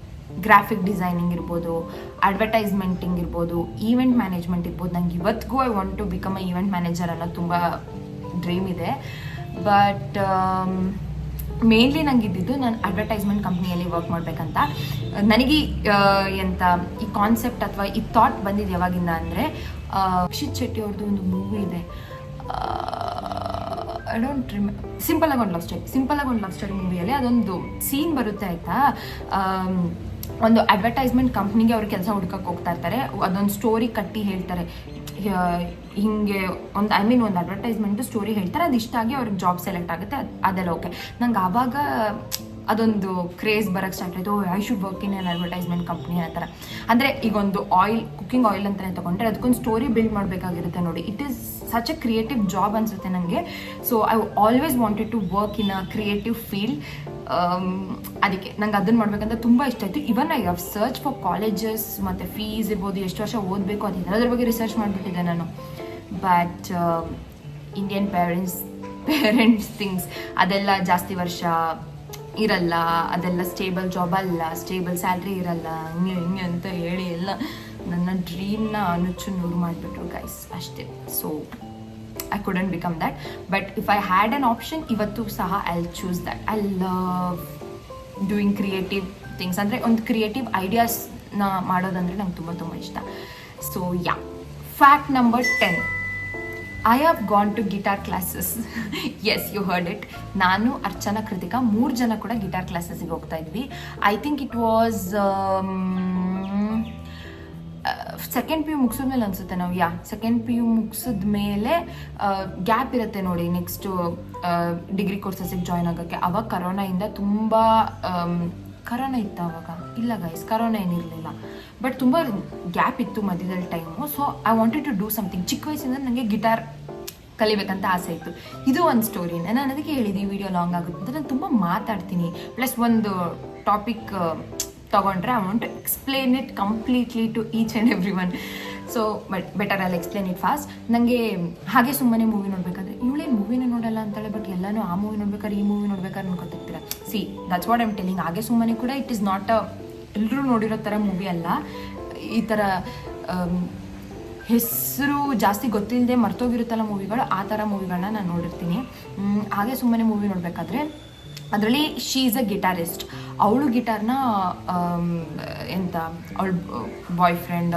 ಗ್ರಾಫಿಕ್ ಡಿಸೈನಿಂಗ್ ಇರ್ಬೋದು, ಅಡ್ವರ್ಟೈಸ್ಮೆಂಟಿಂಗ್ ಇರ್ಬೋದು, ಈವೆಂಟ್ ಮ್ಯಾನೇಜ್ಮೆಂಟ್ ಇರ್ಬೋದು. ನಂಗೆ ಇವತ್ತಿಗೂ I want to become a event manager ಅನ್ನೋದು ತುಂಬ ಡ್ರೀಮ್ ಇದೆ. ಬಟ್ ಮೇನ್ಲಿ ನಂಗೆ ಇದ್ದಿದ್ದು ನಾನು ಅಡ್ವರ್ಟೈಸ್ಮೆಂಟ್ ಕಂಪ್ನಿಯಲ್ಲಿ ವರ್ಕ್ ಮಾಡಬೇಕಂತ. ನನಗೆ ಈ ಕಾನ್ಸೆಪ್ಟ್ ಅಥವಾ ಈ ಥಾಟ್ ಬಂದಿದ್ದು ಯಾವಾಗಿಂದ ಅಂದರೆ, ರಕ್ಷಿತ್ ಶೆಟ್ಟಿ ಅವ್ರದ್ದು ಒಂದು ಮೂವಿ ಇದೆ, ಐ ಡೋಂಟ್ ರಿಮೆಂಬರ್, ಸಿಂಪಲಾಗಿ ಒಂದು ಲವ್ ಸ್ಟೋರಿ ಮೂವಿಯಲ್ಲಿ ಅದೊಂದು ಸೀನ್ ಬರುತ್ತೆ ಆಯಿತಾ. ಒಂದು ಅಡ್ವರ್ಟೈಸ್ಮೆಂಟ್ ಕಂಪ್ನಿಗೆ ಅವ್ರು ಕೆಲಸ ಹುಡ್ಕಕ್ಕೆ ಹೋಗ್ತಾ ಇರ್ತಾರೆ. ಅದೊಂದು ಸ್ಟೋರಿ ಕಟ್ಟಿ ಹೇಳ್ತಾರೆ, ಹಿಂಗೆ ಒಂದು ಅಡ್ವರ್ಟೈಸ್ಮೆಂಟು ಸ್ಟೋರಿ ಹೇಳ್ತಾರೆ. ಅದು ಇಷ್ಟ ಆಗಿ ಅವ್ರಿಗೆ ಜಾಬ್ ಸೆಲೆಕ್ಟ್ ಆಗುತ್ತೆ, ಅದೆಲ್ಲ ಓಕೆ. ನಂಗೆ ಆವಾಗ ಅದೊಂದು ಕ್ರೇಜ್ ಬರೋಕ್ಕೆ ಸ್ಟಾರ್ಟ್ ಆಯಿತು. I should work in on advertisement company ಆ ಥರ. ಅಂದರೆ ಈಗ ಒಂದು ಆಯಿಲ್, ಕುಕ್ಕಿಂಗ್ ಆಯಿಲ್ ಅಂತಲೇ ತೊಗೊಂಡ್ರೆ ಅದಕ್ಕೊಂದು ಸ್ಟೋರಿ ಬಿಲ್ಡ್ ಮಾಡಬೇಕಾಗಿರುತ್ತೆ ನೋಡಿ. It is such a creative job ಅನಿಸುತ್ತೆ ನನಗೆ. So I always wanted to work in a creative field. ಅದಕ್ಕೆ ನಂಗೆ ಅದನ್ನು ಮಾಡ್ಬೇಕಂತ ತುಂಬ ಇಷ್ಟ ಆಯಿತು. Even I have search for colleges ಮತ್ತು ಫೀಸ್ ಇರ್ಬೋದು, ಎಷ್ಟು ವರ್ಷ ಓದಬೇಕು ಅದು ಎಲ್ಲದ್ರ ಬಗ್ಗೆ ರಿಸರ್ಚ್ ಮಾಡಿಬಿಟ್ಟಿದ್ದೆ ನಾನು. ಬಟ್ ಇಂಡಿಯನ್ ಪೇರೆಂಟ್ಸ್ ಥಿಂಗ್ಸ್ ಅದೆಲ್ಲ ಜಾಸ್ತಿ ವರ್ಷ ಇರಲ್ಲ, ಅದೆಲ್ಲ ಸ್ಟೇಬಲ್ ಜಾಬ್ ಅಲ್ಲ, ಸ್ಟೇಬಲ್ ಸ್ಯಾಲ್ರಿ ಇರಲ್ಲ, ಹಿಂಗೆ ಅಂತ ಹೇಳಿ ಎಲ್ಲ ನನ್ನ ಡ್ರೀಮ್ನ ನುಚ್ಚು ನೂರು ಮಾಡಿಬಿಟ್ರು ಗೈಸ್, ಅಷ್ಟೇ. So I couldn't become that. But if I had an option, ivattu saha I'll choose that. I love doing creative things. Andre ಒಂದು ಕ್ರಿಯೇಟಿವ್ ಐಡಿಯಾಸ್ನ ಮಾಡೋದಂದರೆ ನಂಗೆ ತುಂಬ ತುಂಬ ಇಷ್ಟ. So yeah, fact number 10. I have gone to guitar classes. Yes, you heard it. ನಾನು, ಅರ್ಚನಾ, ಕೃತಿಕಾ 3 ಜನ ಕೂಡ ಗಿಟಾರ್ ಕ್ಲಾಸಸ್ಗೆ ಹೋಗ್ತಾ ಇದ್ವಿ. I think it was second P U ಮುಗಿಸಿದ್ಮೇಲೆ ಅನಿಸುತ್ತೆ ನಾವು. ಸೆಕೆಂಡ್ ಪಿ ಯು ಮುಗಿಸಿದ ಮೇಲೆ ಗ್ಯಾಪ್ ಇರುತ್ತೆ ನೋಡಿ, ನೆಕ್ಸ್ಟು ಡಿಗ್ರಿ ಕೋರ್ಸಸ್ಸಿಗೆ ಜಾಯ್ನ್ ಆಗೋಕ್ಕೆ. ಅವಾಗ ಕರೋನಾಯಿಂದ ತುಂಬ ಕರೋನಾ ಇತ್ತು ಅವಾಗ. ಇಲ್ಲ ಗೈಸ್, ಕರೋನಾ ಏನಿರಲಿಲ್ಲ, ಬಟ್ ತುಂಬ ಗ್ಯಾಪ್ ಇತ್ತು ಮಧ್ಯದಲ್ಲಿ time. So I wanted to do something. ಚಿಕ್ಕ ವಯಸ್ಸಿಂದ ನನಗೆ ಗಿಟಾರ್ ಕಲಿಬೇಕಂತ ಆಸೆ ಇತ್ತು. ಇದು ಒಂದು ಸ್ಟೋರಿನ ನಾನು ಅದಕ್ಕೆ ಹೇಳಿದ್ದು, ಈ ವಿಡಿಯೋ ಲಾಂಗ್ ಆಗುತ್ತೆ ಅಂತ. ನಾನು ತುಂಬ ಮಾತಾಡ್ತೀನಿ, ಪ್ಲಸ್ ಒಂದು ಟಾಪಿಕ್ ತಗೊಂಡ್ರೆ I want to explain it completely to each and every one. So but better I'll explain it fast. ನನಗೆ ಹಾಗೆ ಸುಮ್ಮನೆ ಮೂವಿ ನೋಡಬೇಕಾದ್ರೆ ಇವಳೇನು ಮೂವಿನೇ ನೋಡಲ್ಲ ಅಂತಾಳೆ, ಬಟ್ ಎಲ್ಲನೂ ಆ ಮೂವಿ ನೋಡ್ಬೇಕಾದ್ರೆ ಈ ಮೂವಿ ನೋಡ್ಬೇಕಾದ್ರೆ ಅನ್ಕೊತಿರ್ತೀರ. See, that's what I'm telling. ಹಾಗೆ ಸುಮ್ಮನೆ ಕೂಡ ಇಟ್ ಈಸ್ ನಾಟ್ ಎಲ್ಲರೂ ನೋಡಿರೋ ಥರ ಮೂವಿ ಅಲ್ಲ. ಈ ಥರ ಹೆಸರು ಜಾಸ್ತಿ ಗೊತ್ತಿಲ್ಲದೆ ಮರ್ತೋಗಿರುತ್ತಲ್ಲ ಮೂವಿಗಳು, ಆ ಥರ ಮೂವಿಗಳನ್ನ ನಾನು ನೋಡಿರ್ತೀನಿ. ಹಾಗೆ ಸುಮ್ಮನೆ ಮೂವಿ ನೋಡಬೇಕಾದ್ರೆ ಅದರಲ್ಲಿ ಶೀ ಈಸ್ ಅ ಗಿಟಾರಿಸ್ಟ್. ಅವಳು ಗಿಟಾರ್ನ ಎಂತ ಅವಳ ಬಾಯ್ ಫ್ರೆಂಡ್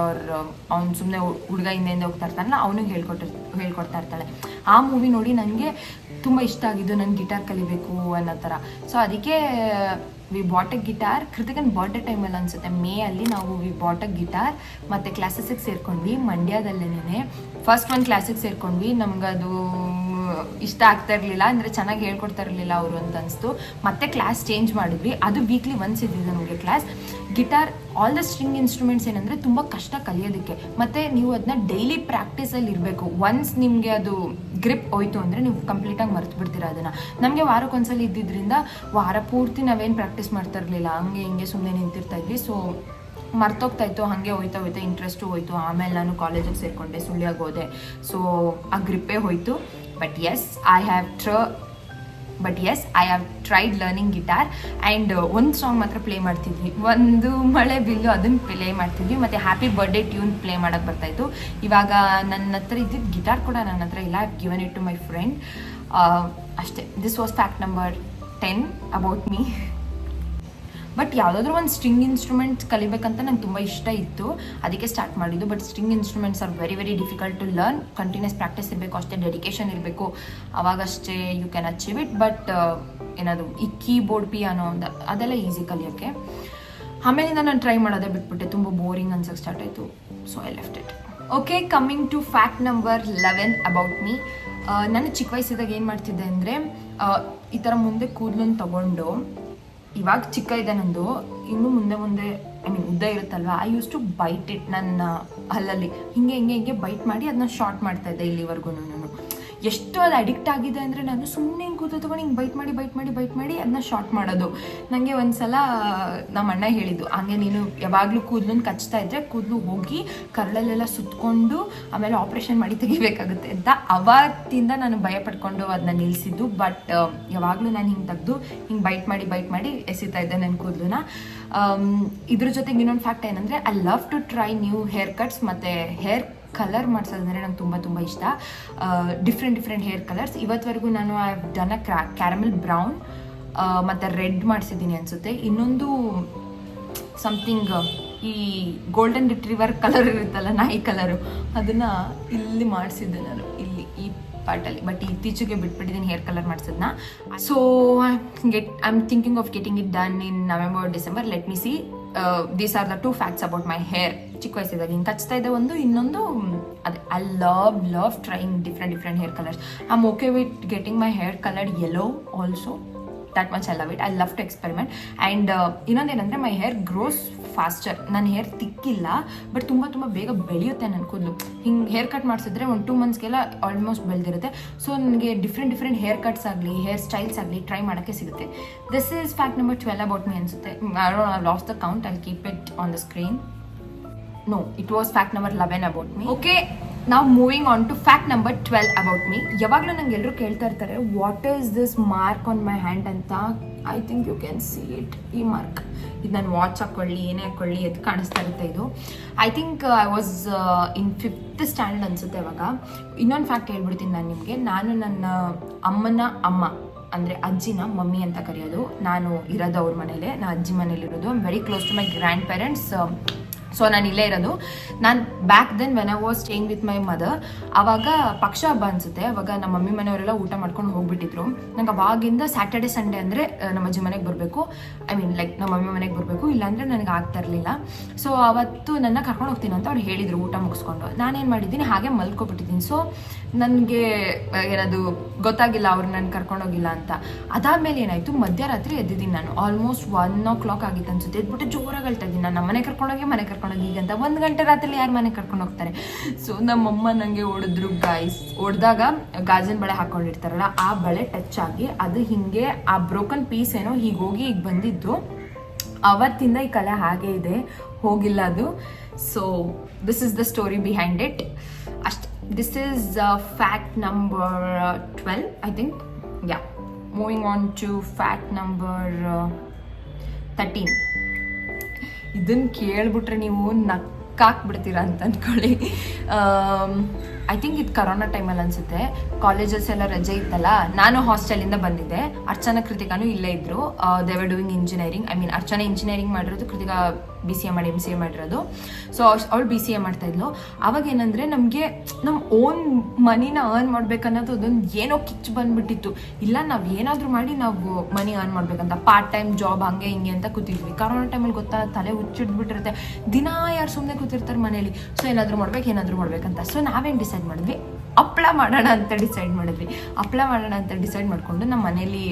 ಅವ್ನು ಸುಮ್ಮನೆ ಹುಡುಗ ಹಿಂದೆ ಹೋಗ್ತಾ ಇರ್ತಾನಲ್ಲ, ಅವನಿಗೆ ಹೇಳ್ಕೊಡ್ತಾ ಇರ್ತಾಳೆ. ಆ ಮೂವಿ ನೋಡಿ ನನಗೆ ತುಂಬ ಇಷ್ಟ ಆಗಿದ್ದು, ನಾನು ಗಿಟಾರ್ ಕಲಿಬೇಕು ಅನ್ನೋ ಥರ. ಸೊ ಅದಕ್ಕೆ ವಿ ಬಾಟ್ ಅ ಗಿಟಾರ್. ಕೃತಿಕನ್ ಬರ್ಡೇ ಟೈಮಲ್ಲಿ ಅನಿಸುತ್ತೆ, ಮೇ ಅಲ್ಲಿ ನಾವು ವಿ ಬಾಟ್ ಅ ಗಿಟಾರ್ ಮತ್ತು ಕ್ಲಾಸಸ್ಸಿಗೆ ಸೇರ್ಕೊಂಡ್ವಿ. ಮಂಡ್ಯದಲ್ಲೇನೆ ಫಸ್ಟ್ ಒಂದು ಕ್ಲಾಸಿಗೆ ಸೇರ್ಕೊಂಡ್ವಿ. ನಮಗದು ಇಷ್ಟ ಆಗ್ತಾ ಇರಲಿಲ್ಲ, ಅಂದರೆ ಚೆನ್ನಾಗಿ ಹೇಳ್ಕೊಡ್ತಾ ಇರಲಿಲ್ಲ ಅವರು ಅಂತ ಅನಿಸ್ತು. ಮತ್ತೆ ಕ್ಲಾಸ್ ಚೇಂಜ್ ಮಾಡಿದ್ವಿ. ಅದು ವೀಕ್ಲಿ ಒನ್ಸ್ ಇದ್ದಿದ್ದು ನಮಗೆ class. Guitar all the string instruments ಏನಂದರೆ ತುಂಬ ಕಷ್ಟ ಕಲಿಯೋದಕ್ಕೆ, ಮತ್ತು ನೀವು ಅದನ್ನ ಡೈಲಿ ಪ್ರಾಕ್ಟೀಸಲ್ಲಿ ಇರಬೇಕು. ಒನ್ಸ್ ನಿಮಗೆ ಅದು ಗ್ರಿಪ್ ಹೋಯ್ತು ಅಂದರೆ ನೀವು ಕಂಪ್ಲೀಟಾಗಿ ಮರ್ತು ಬಿಡ್ತೀರ ಅದನ್ನು. ನಮಗೆ ವಾರಕ್ಕೊಂದ್ಸಲ ಇದ್ದಿದ್ದರಿಂದ ವಾರ ಪೂರ್ತಿ ನಾವೇನು ಪ್ರಾಕ್ಟೀಸ್ ಮಾಡ್ತಾ ಇರಲಿಲ್ಲ, ಹಂಗೆ ಹಿಂಗೆ ಸುಮ್ಮನೆ ನಿಂತಿರ್ತಾ ಇದ್ವಿ. ಸೊ ಮರ್ತೋಗ್ತಾ ಇತ್ತು, ಹಾಗೆ ಹೋಯ್ತಾ ಇಂಟ್ರೆಸ್ಟು ಹೋಯ್ತು. ಆಮೇಲೆ ನಾನು ಕಾಲೇಜಿಗೆ ಸೇರಿಕೊಂಡೆ, ಸುಳ್ಳಿಯಾಗಿ ಹೋದೆ. ಸೊ ಆ ಗ್ರಿಪ್ಪೇ ಹೋಯ್ತು. But yes I have tried learning guitar. And ಒಂದು ಸಾಂಗ್ ಮಾತ್ರ ಪ್ಲೇ ಮಾಡ್ತಿದ್ವಿ, ಒಂದು ಮಳೆ ಬಿಲ್ಲು, ಅದನ್ನು ಪ್ಲೇ ಮಾಡ್ತಿದ್ವಿ. ಮತ್ತು ಹ್ಯಾಪಿ ಬರ್ಡೇ ಟ್ಯೂನ್ ಪ್ಲೇ ಮಾಡೋಕ್ಕೆ ಬರ್ತಾಯಿತ್ತು. ಇವಾಗ ನನ್ನ ಹತ್ರ ಇದ್ದಿದ್ದು ಗಿಟಾರ್ ಕೂಡ ನನ್ನ ಹತ್ರ ಇಲ್ಲ. I have given it to my friend. ಅಷ್ಟೇ. This was fact number 10 about me. But ಯಾವುದಾದ್ರೂ ಒಂದು ಸ್ಟ್ರಿಂಗ್ ಇನ್ಸ್ಟ್ರೂಮೆಂಟ್ ಕಲಿಬೇಕಂತ ನಂಗೆ ತುಂಬ ಇಷ್ಟ ಇತ್ತು, ಅದಕ್ಕೆ ಸ್ಟಾರ್ಟ್ ಮಾಡಿದ್ದು. But string instruments are very very difficult to learn. Continuous practice ಇರಬೇಕು, ಅಷ್ಟೇ ಡೆಡಿಕೇಶನ್ ಇರಬೇಕು, ಅವಾಗಷ್ಟೇ you can achieve it. But ಏನದು ಈ ಕೀಬೋರ್ಡ್, ಪಿಯಾನೋ ಅದೆಲ್ಲ ಈಸಿ ಕಲಿಯೋಕ್ಕೆ. ಆಮೇಲಿಂದ ನಾನು ಟ್ರೈ ಮಾಡೋದೇ ಬಿಟ್ಬಿಟ್ಟೆ, ತುಂಬ ಬೋರಿಂಗ್ ಅನ್ಸೋಕ್ಕೆ ಸ್ಟಾರ್ಟ್ ಆಯಿತು. So I left it. Okay, coming to fact number 11 about me. ನಾನು ಚಿಕ್ಕ ವಯಸ್ಸಿದಾಗ ಏನು ಮಾಡ್ತಿದ್ದೆ ಅಂದರೆ, ಈ ಥರ ಮುಂದೆ ಕೂದಲನ್ನು ತಗೊಂಡು, ಇವಾಗ ಚಿಕ್ಕ ಇದೆ ನಂದು, ಇನ್ನು ಮುಂದೆ ಐ ಮೀನ್ ಉದ್ದ ಇರುತ್ತಲ್ವ, I use to bite it. ನನ್ನ ಹಲ್ಲಲ್ಲಿ ಹಿಂಗೆ ಬೈಟ್ ಮಾಡಿ ಅದನ್ನ ಶಾರ್ಟ್ ಮಾಡ್ತಾ ಇದ್ದೆ ಇಲ್ಲಿವರೆಗೂ. ನಾನು ಎಷ್ಟು ಅದು ಅಡಿಕ್ಟ್ ಆಗಿದೆ ಅಂದರೆ, ನಾನು ಸುಮ್ಮನೆ ಕೂದಲು ತೊಗೊಂಡು ಹಿಂಗೆ ಬೈಟ್ ಮಾಡಿ ಅದನ್ನ ಶಾರ್ಟ್ ಮಾಡೋದು. ನನಗೆ ಒಂದು ಸಲ ನಮ್ಮ ಅಣ್ಣ ಹೇಳಿದ್ದು, ಹಂಗೆ ನೀನು ಯಾವಾಗಲೂ ಕೂದಲನ್ನು ಕಚ್ತಾ ಇದ್ದರೆ ಕೂದಲು ಹೋಗಿ ಕರಳಲ್ಲೆಲ್ಲ ಸುತ್ತಕೊಂಡು ಆಮೇಲೆ ಆಪ್ರೇಷನ್ ಮಾಡಿ ತೆಗಿಬೇಕಾಗುತ್ತೆ ಅಂತ. ಅವತ್ತಿಂದ ನಾನು ಭಯ ಪಡ್ಕೊಂಡು ಅದನ್ನ ನಿಲ್ಲಿಸಿದ್ದು. ಬಟ್ ಯಾವಾಗಲೂ ನಾನು ಹಿಂಗೆ ತೆಗೆದು ಹಿಂಗೆ ಬೈಟ್ ಮಾಡಿ ಎಸಿತಾ ಇದ್ದೆ ನನ್ನ ಕೂದಲನ್ನ. ಇದ್ರ ಜೊತೆಗೆ ಇನ್ನೊಂದು ಫ್ಯಾಕ್ಟ್ ಏನಂದರೆ, I love to try new haircuts ಮತ್ತು ಹೇರ್ ಕಲರ್ ಮಾಡಿಸೋದಂದರೆ ನಂಗೆ ತುಂಬ ಇಷ್ಟ. Different hair colours. ಇವತ್ತವರೆಗೂ ನಾನು I have done a caramel brown ಮತ್ತು ರೆಡ್ ಮಾಡಿಸಿದ್ದೀನಿ ಅನಿಸುತ್ತೆ. ಇನ್ನೊಂದು ಸಮಥಿಂಗ್ ಈ ಗೋಲ್ಡನ್ ರಿಟ್ರೀವರ್ ಕಲರ್ ಇರುತ್ತಲ್ಲ, ನಾಯಿ ಕಲರು, ಅದನ್ನು ಇಲ್ಲಿ ಮಾಡಿಸಿದ್ದೆ ನಾನು, ಇಲ್ಲಿ ಈ ಪಾರ್ಟಲ್ಲಿ. ಬಟ್ ಇತ್ತೀಚೆಗೆ ಬಿಟ್ಬಿಟ್ಟಿದ್ದೀನಿ ಹೇರ್ ಕಲರ್ ಮಾಡಿಸೋದನ್ನ. So I am thinking of getting it done in November December. Let me see. These are the 2 facts about my hair. ಚಿಕ್ಕ ವಯಸ್ಸಿದಾಗ ಹಿಂಗೆ ಕಚ್ತಾ ಇದೆ ಒಂದು, ಇನ್ನೊಂದು ಅದೇ I love trying different hair colours. I am okay with getting my hair coloured yellow also. That much I love it. I love to experiment. And ಇನ್ನೊಂದೇನೆಂದರೆ ಮೈ ಹೇರ್ ಗ್ರೋಸ್ ಫಾಸ್ಟರ್. ನನ್ನ ಹೇರ್ ತಿಕ್ಕಿಲ್ಲ, ಬಟ್ ತುಂಬ ಬೇಗ ಬೆಳೆಯುತ್ತೆ ನನ್ನ ಕೂದಲು. ಹಿಂಗೆ ಹೇರ್ ಕಟ್ ಮಾಡಿಸಿದ್ರೆ ಒಂದು 2 ಮಂತ್ಸ್ಗೆಲ್ಲ ಆಲ್ಮೋಸ್ಟ್ ಬೆಳೆದಿರುತ್ತೆ. ಸೊ ನನಗೆ ಡಿಫ್ರೆಂಟ್ ಹೇರ್ ಕಟ್ಸ್ ಆಗಲಿ, ಹೇರ್ ಸ್ಟೈಲ್ಸ್ ಆಗಲಿ ಟ್ರೈ ಮಾಡೋಕ್ಕೆ ಸಿಗುತ್ತೆ. This is fact number 12 about me ಅನಿಸುತ್ತೆ. I lost the count. I keep it on the screen. No, it was fact number 11 about me. Okay, now moving on to fact number 12 about me. ಯಾವಾಗಲೂ ನಂಗೆ ಎಲ್ಲರೂ ಕೇಳ್ತಾ ಇರ್ತಾರೆ, what is this mark on my hand ಅಂತ. I think you can see it. ಈ ಮಾರ್ಕ್ ಇದು ನಾನು ವಾಚ್ ಹಾಕ್ಕೊಳ್ಳಿ, ಏನೇ ಹಾಕ್ಕೊಳ್ಳಿ, ಅದು ಕಾಣಿಸ್ತಾ ಇರುತ್ತೆ. ಇದು I think I was in 5th standard ಅನಿಸುತ್ತೆ ಅವಾಗ. ಇನ್ನೊಂದು ಫ್ಯಾಕ್ಟ್ ಹೇಳ್ಬಿಡ್ತೀನಿ ನಾನು ನಿಮಗೆ. ನಾನು ನನ್ನ ಅಮ್ಮನ ಅಮ್ಮ ಅಂದರೆ ಅಜ್ಜಿನ ಮಮ್ಮಿ ಅಂತ ಕರೆಯೋದು. ನಾನು ಇರೋದು ಅವ್ರ ಮನೇಲೆ, ನಾನು ಅಜ್ಜಿ ಮನೇಲಿರೋದು. I am very close to my grandparents. So ನಾನು ಇಲ್ಲೇ ಇರೋದು. ನಾನು back then when I was staying with my mother, ಆವಾಗ ಪಕ್ಷ ಹಬ್ಬ ಅನಿಸುತ್ತೆ. ಅವಾಗ ನಮ್ಮ ಮಮ್ಮಿ ಮನೆಯವರೆಲ್ಲ ಊಟ ಮಾಡ್ಕೊಂಡು ಹೋಗ್ಬಿಟ್ಟಿದ್ರು. ನಂಗೆ ಅವಾಗಿಂದ ಸ್ಯಾಟರ್ಡೆ ಸಂಡೇ ಅಂದರೆ ನಮ್ಮ ಅಜ್ಜಿ ಮನೆಗೆ ಬರಬೇಕು, ಐ ಮೀನ್ ಲೈಕ್ ನಮ್ಮ ಮಮ್ಮಿ ಮನೆಗೆ ಬರಬೇಕು, ಇಲ್ಲಾಂದರೆ ನನಗೆ ಆಗ್ತಾ ಇರಲಿಲ್ಲ. ಸೊ ಅವತ್ತು ನನ್ನ ಕರ್ಕೊಂಡು ಹೋಗ್ತೀನಿ ಅಂತ ಅವ್ರು ಹೇಳಿದರು ಊಟ ಮುಗಿಸ್ಕೊಂಡು. ನಾನೇನು ಮಾಡಿದ್ದೀನಿ, ಹಾಗೆ ಮಲ್ಕೊಬಿಟ್ಟಿದ್ದೀನಿ. ಸೊ ನನಗೆ ಏನದು ಗೊತ್ತಾಗಿಲ್ಲ ಅವ್ರು ನನ್ನ ಕರ್ಕೊಂಡೋಗಿಲ್ಲ ಅಂತ. ಅದಾದಮೇಲೆ ಏನಾಯಿತು, ಮಧ್ಯರಾತ್ರಿ ಎದ್ದಿದ್ದೀನಿ ನಾನು. ಆಲ್ಮೋಸ್ಟ್ 1 o'clock ಆಗಿತ್ತು ಅನ್ಸುತ್ತೆ. ಎದ್ಬಿಟ್ಟು ಜೋರಾಗಿ ಹೇಳ್ತಾ ಇದ್ದೀನಿ, ನಾನು ಮನೆ ಕರ್ಕೊಂಡೋಗಿ ಈಗಂತ. 1 ಗಂಟೆ ರಾತ್ರಿ ಯಾರು ಮನೆ ಕರ್ಕೊಂಡು ಹೋಗ್ತಾರೆ? ಸೊ ನಮ್ಮಮ್ಮ ನನಗೆ ಹೊಡೆದ್ರು ಗಾಯ್ಸ್. ಹೊಡೆದಾಗ ಗಾಜಿನ ಬಳೆ ಹಾಕೊಂಡಿರ್ತಾರಲ್ಲ, ಆ ಬಳೆ ಟಚ್ ಆಗಿ ಅದು ಹಿಂಗೆ ಆ ಬ್ರೋಕನ್ ಪೀಸ್ ಏನೋ ಹೀಗೆ ಹೋಗಿ ಈಗ ಬಂದಿದ್ದು. ಅವತ್ತಿಂದ ಈ ಕಲೆ ಹಾಗೆ ಇದೆ, ಹೋಗಿಲ್ಲ ಅದು. So this is the story behind it. ಅಷ್ಟೇ. This is fact number 12 I think. Yeah, moving on to fact number 13. ಇದನ್ನು ಕೇಳ್ಬಿಟ್ರೆ ನೀವು ನಕ್ಕಾಕ್ಬಿಡ್ತೀರಾ ಅಂತ ಅಂದ್ಕೊಳ್ಳಿ. ಐ ಥಿಂಕ್ ಇದು ಕರೋನಾ ಟೈಮಲ್ಲಿ ಅನಿಸುತ್ತೆ. ಕಾಲೇಜಸ್ ಎಲ್ಲ ರಜೆ ಇತ್ತಲ್ಲ, ನಾನು ಹಾಸ್ಟೆಲಿಂದ ಬಂದಿದ್ದೆ. ಅರ್ಚನಾ ಕೃತಿಕಾನು ಇಲ್ಲೇ ಇದ್ದರು. They were doing engineering. I mean Archana engineering ಮಾಡಿರೋದು, ಕೃತಿಕಾ BCA ಮಾಡಿ MCA ಮಾಡಿರೋದು. ಸೊ ಅವಳು BCA ಮಾಡ್ತಾಯಿದ್ಲು. ಅವಾಗ ಏನಂದರೆ ನಮಗೆ ನಮ್ಮ ಓನ್ ಮನಿನ ಅರ್ನ್ ಮಾಡ್ಬೇಕನ್ನೋದು ಅದೊಂದು ಏನೋ ಕಿಚ್ಚು ಬಂದುಬಿಟ್ಟಿತ್ತು. ಇಲ್ಲ ನಾವು ಏನಾದರೂ ಮಾಡಿ ನಾವು ಮನಿ ಅರ್ನ್ ಮಾಡ್ಬೇಕಂತ, ಪಾರ್ಟ್ ಟೈಮ್ ಜಾಬ್ ಹಂಗೆ ಹಿಂಗೆ ಅಂತ ಕೂತಿದ್ವಿ. ಕರೋನಾ ಟೈಮಲ್ಲಿ ಗೊತ್ತಾ, ತಲೆ ಹುಚ್ಚಿಡ್ಬಿಟ್ಟಿರುತ್ತೆ. ದಿನ ಯಾರು ಸುಮ್ಮನೆ ಕೂತಿರ್ತಾರೆ ಮನೇಲಿ. ಸೊ ಏನಾದರೂ ಮಾಡ್ಬೇಕಂತ. ಸೊ ನಾವೇನು ಡಿಸೈಡ್ ಮಾಡಿದ್ವಿ, ಹಪ್ಪಳ ಮಾಡೋಣ ಅಂತ ಡಿಸೈಡ್ ಮಾಡಿಕೊಂಡು ನಮ್ಮ ಮನೇಲಿ